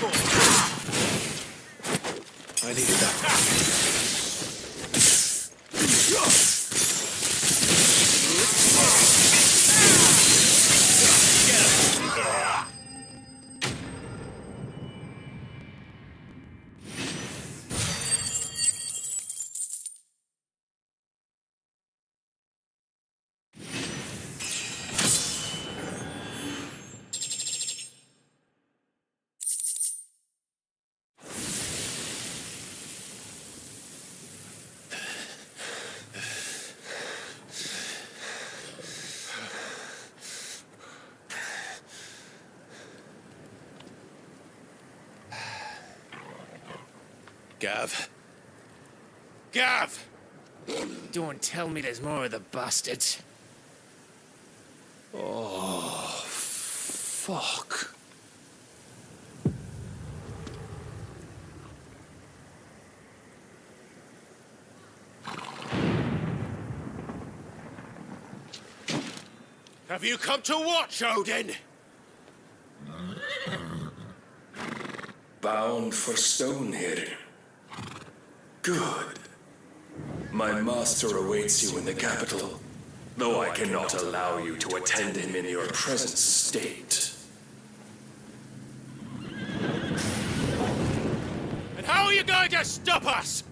Speaker 1: I needed that.
Speaker 9: Gav.
Speaker 1: Gav!
Speaker 9: Don't tell me there's more of the bastards.
Speaker 1: Oh, fuck. Have you come to watch, Odin?
Speaker 4: Bound for Stonehill. Good. My master awaits you in the capital, though I cannot allow you to attend him in your present state.
Speaker 1: And how are you going to stop us?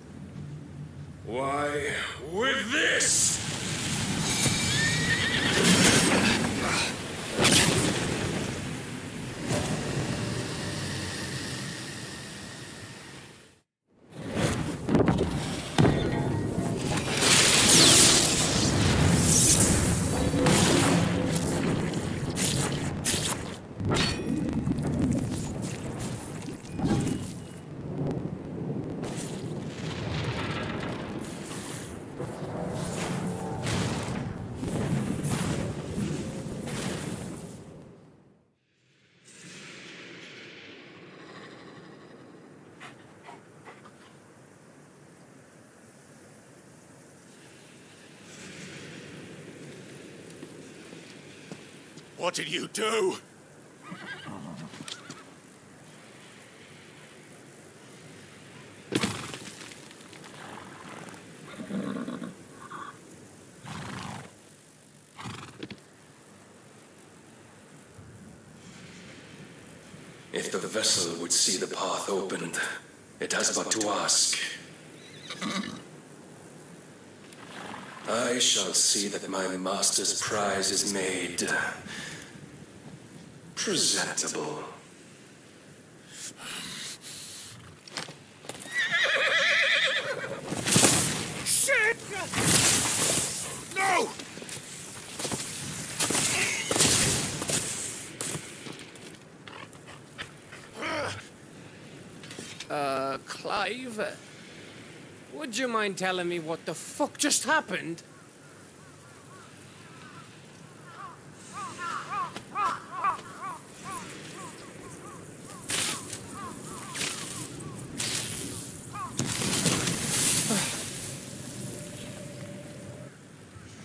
Speaker 4: Why, with this!
Speaker 1: What did you do?
Speaker 4: If the vessel would see the path opened, it has but to ask. I shall see that my master's prize is made presentable.
Speaker 1: Shit! No!
Speaker 9: Clive? Would you mind telling me what the fuck just happened?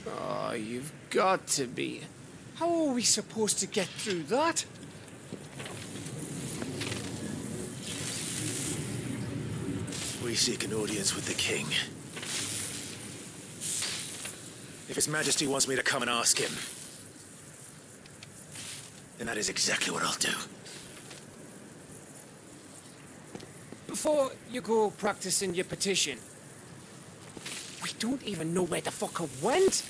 Speaker 9: Oh, you've got to be. How are we supposed to get through that?
Speaker 1: We seek an audience with the king. If His Majesty wants me to come and ask him, then that is exactly what I'll do.
Speaker 9: Before you go practicing your petition, we don't even know where the fucker went.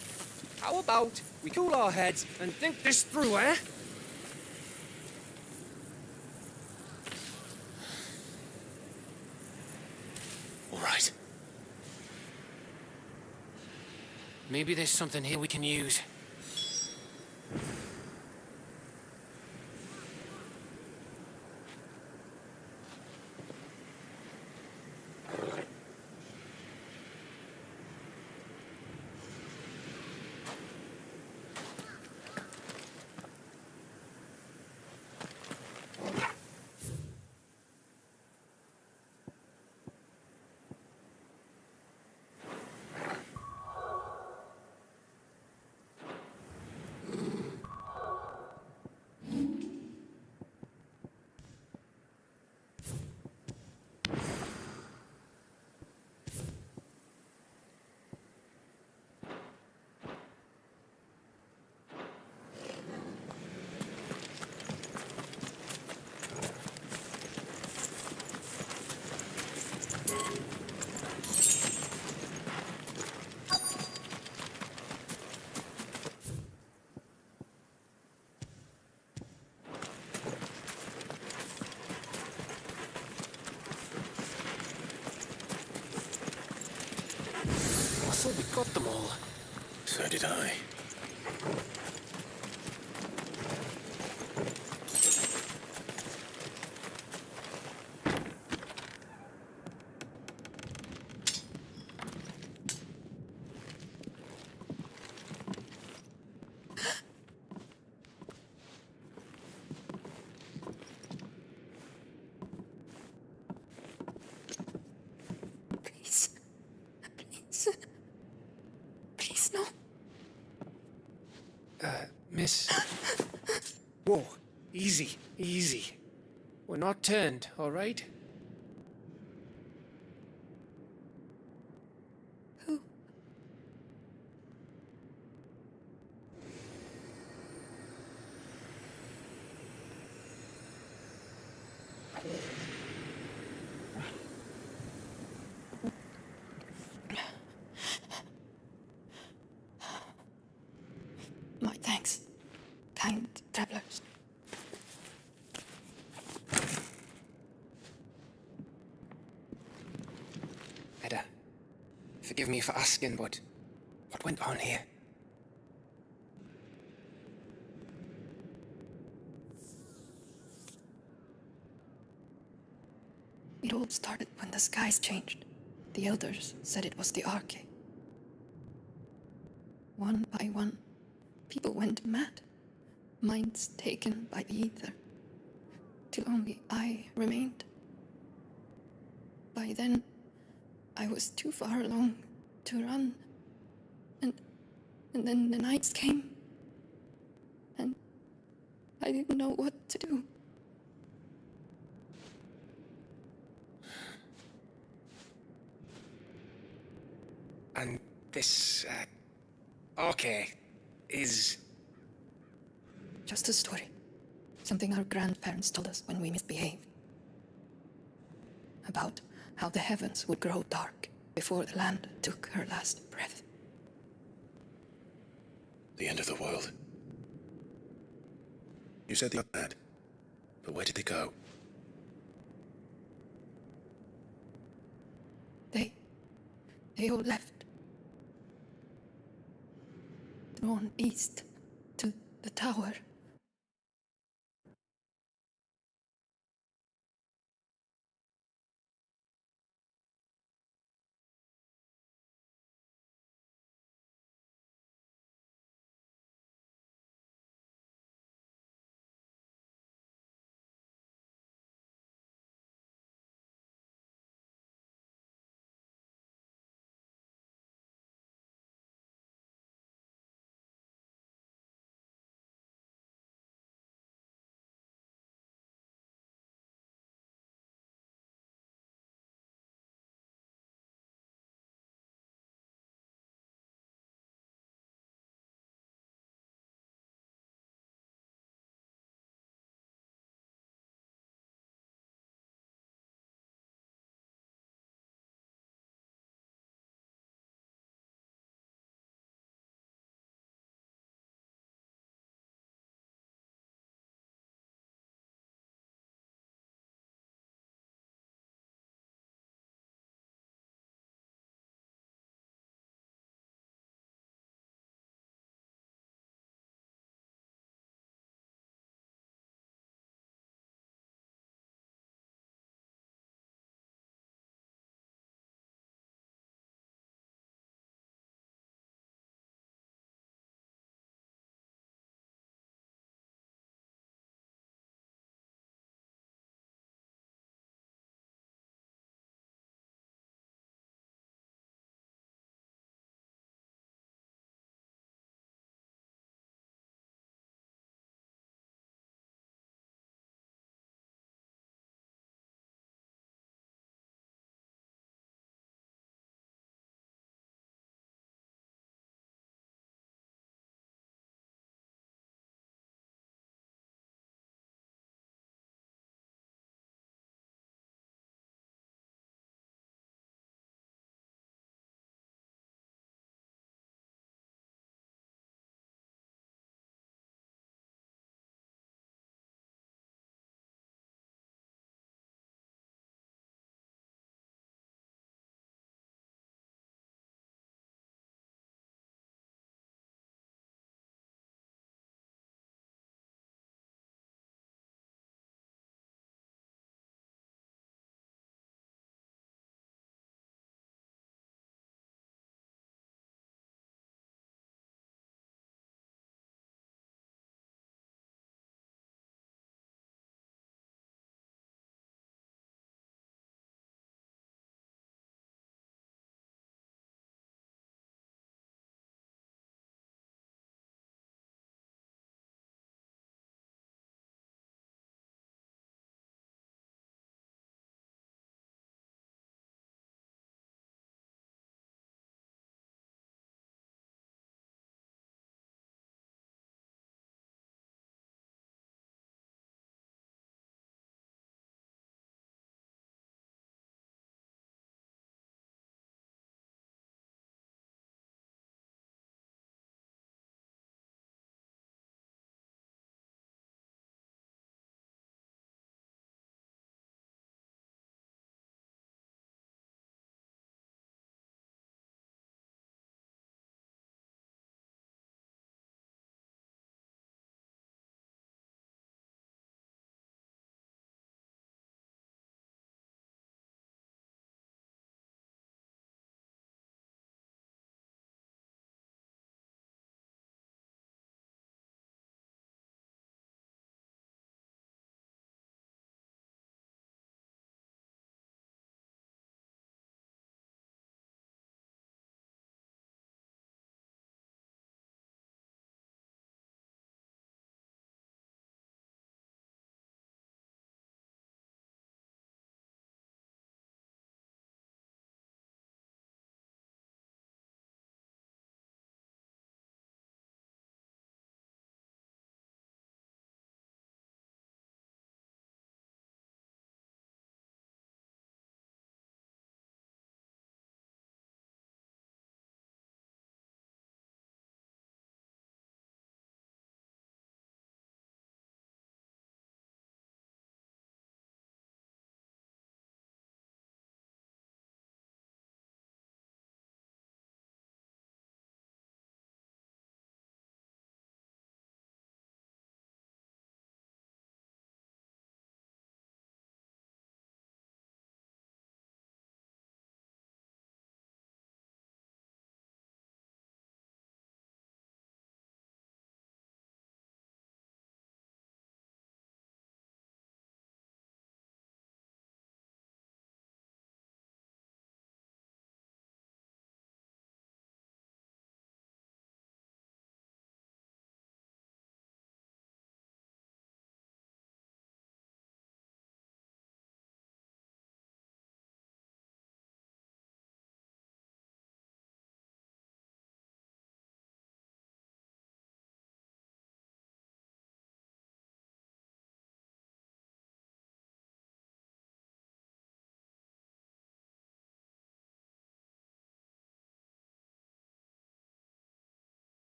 Speaker 9: How about we cool our heads and think this through, eh?
Speaker 1: All right.
Speaker 9: Maybe there's something here we can use. I thought we got them all.
Speaker 15: So did I.
Speaker 8: Please. Please. Please, no.
Speaker 9: Miss. Whoa, easy, easy. We're not turned, all right?
Speaker 8: Who? My thanks, kind travelers.
Speaker 9: Edda, forgive me for asking, but what went on here?
Speaker 8: It all started when the skies changed. The elders said it was the Arche. One by one, people went mad, minds taken by the ether, till only I remained. By then, I was too far along to run, and then the nights came, and I didn't know what to do.
Speaker 9: And this, Arche is...
Speaker 8: Just a story. Something our grandparents told us when we misbehaved. About how the heavens would grow dark before the land took her last breath.
Speaker 15: The end of the world. You said they are bad, but where did they go?
Speaker 8: They all left. Drawn east to the tower.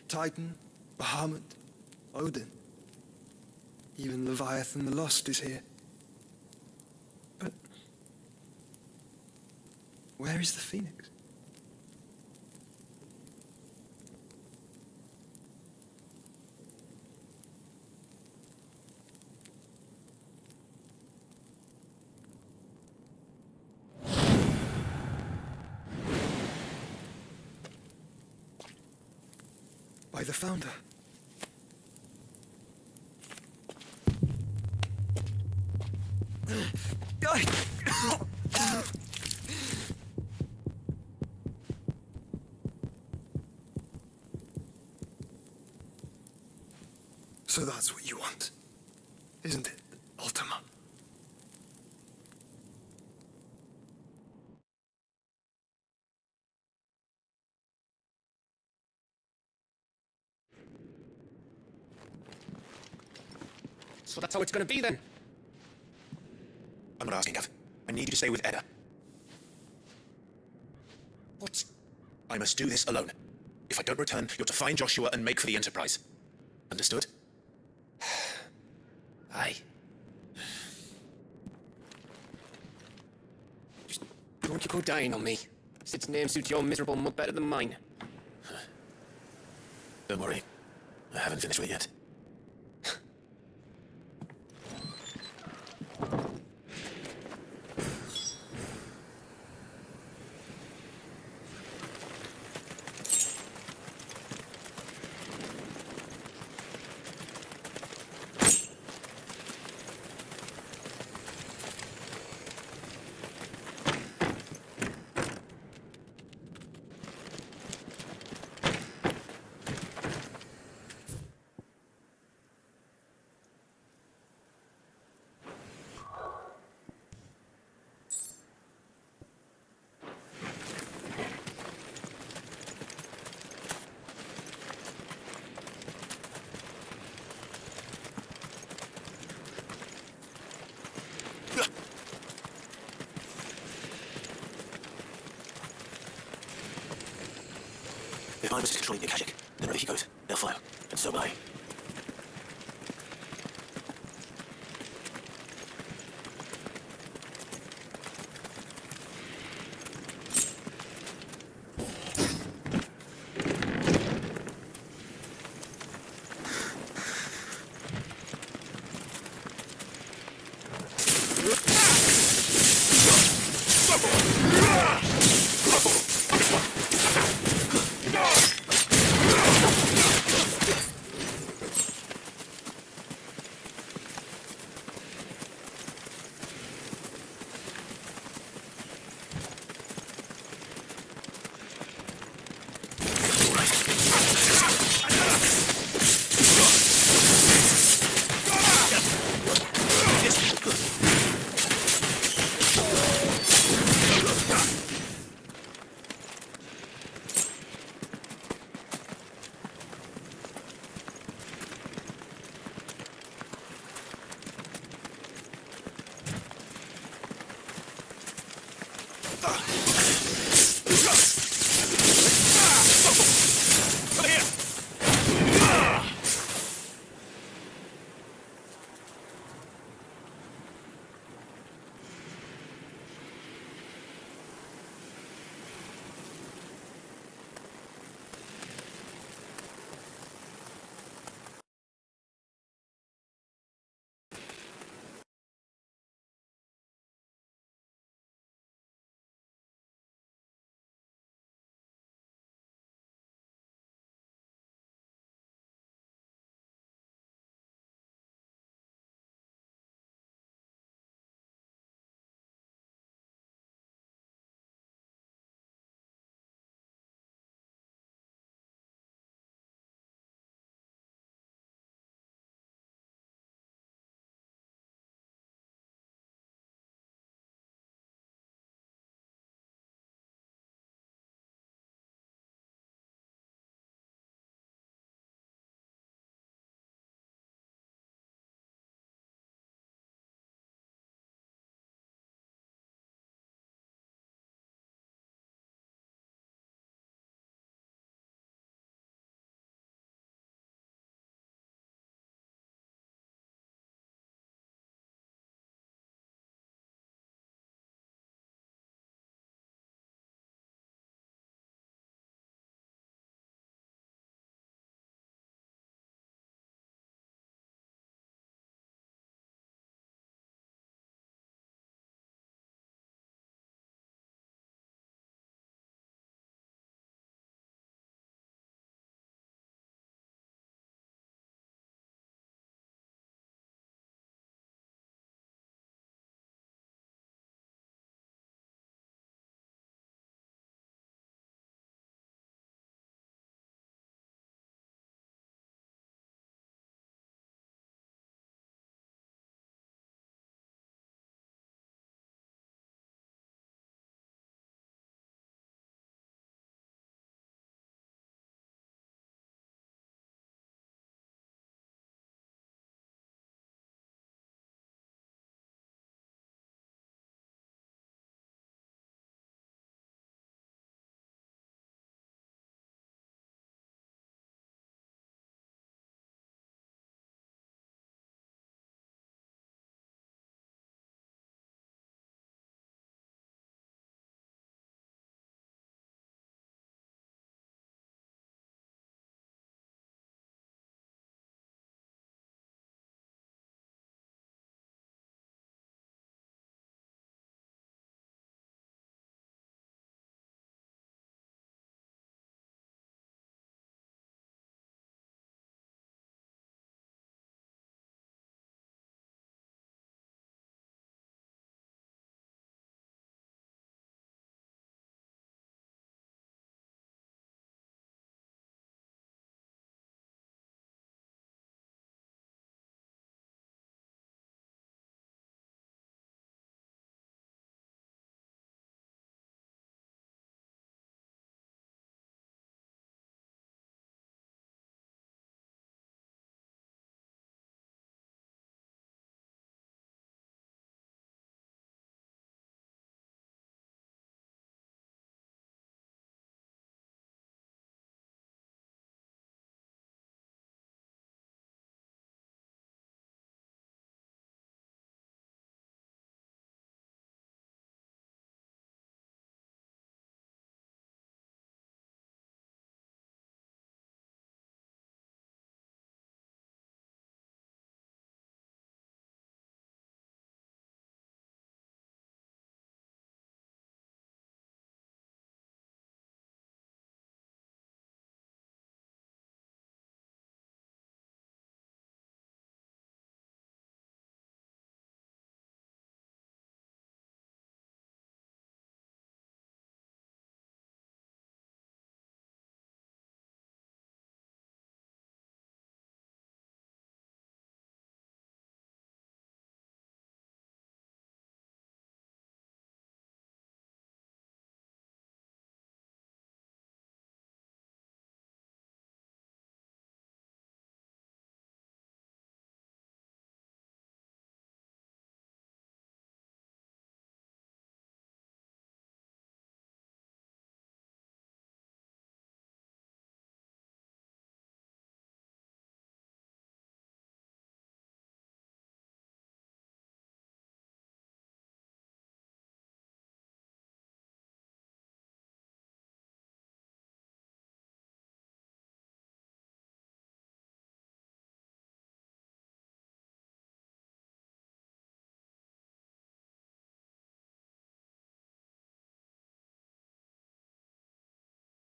Speaker 7: Titan, Bahamut, Odin. Even Leviathan the Lost is here. But where is the Phoenix? By the Founder. So that's what you want, isn't it, Ultima?
Speaker 9: So that's how it's gonna be then?
Speaker 17: I'm not asking, Gav. I need you to stay with Edda.
Speaker 9: What?
Speaker 17: I must do this alone. If I don't return, you're to find Joshua and make for the Enterprise. Understood?
Speaker 9: Aye. Just don't you go dying on me. Sid's name suits your miserable mug better than mine.
Speaker 17: Don't worry. I haven't finished with it yet. If I was controlling the Akashic, then wherever he goes, they'll follow. And so will I.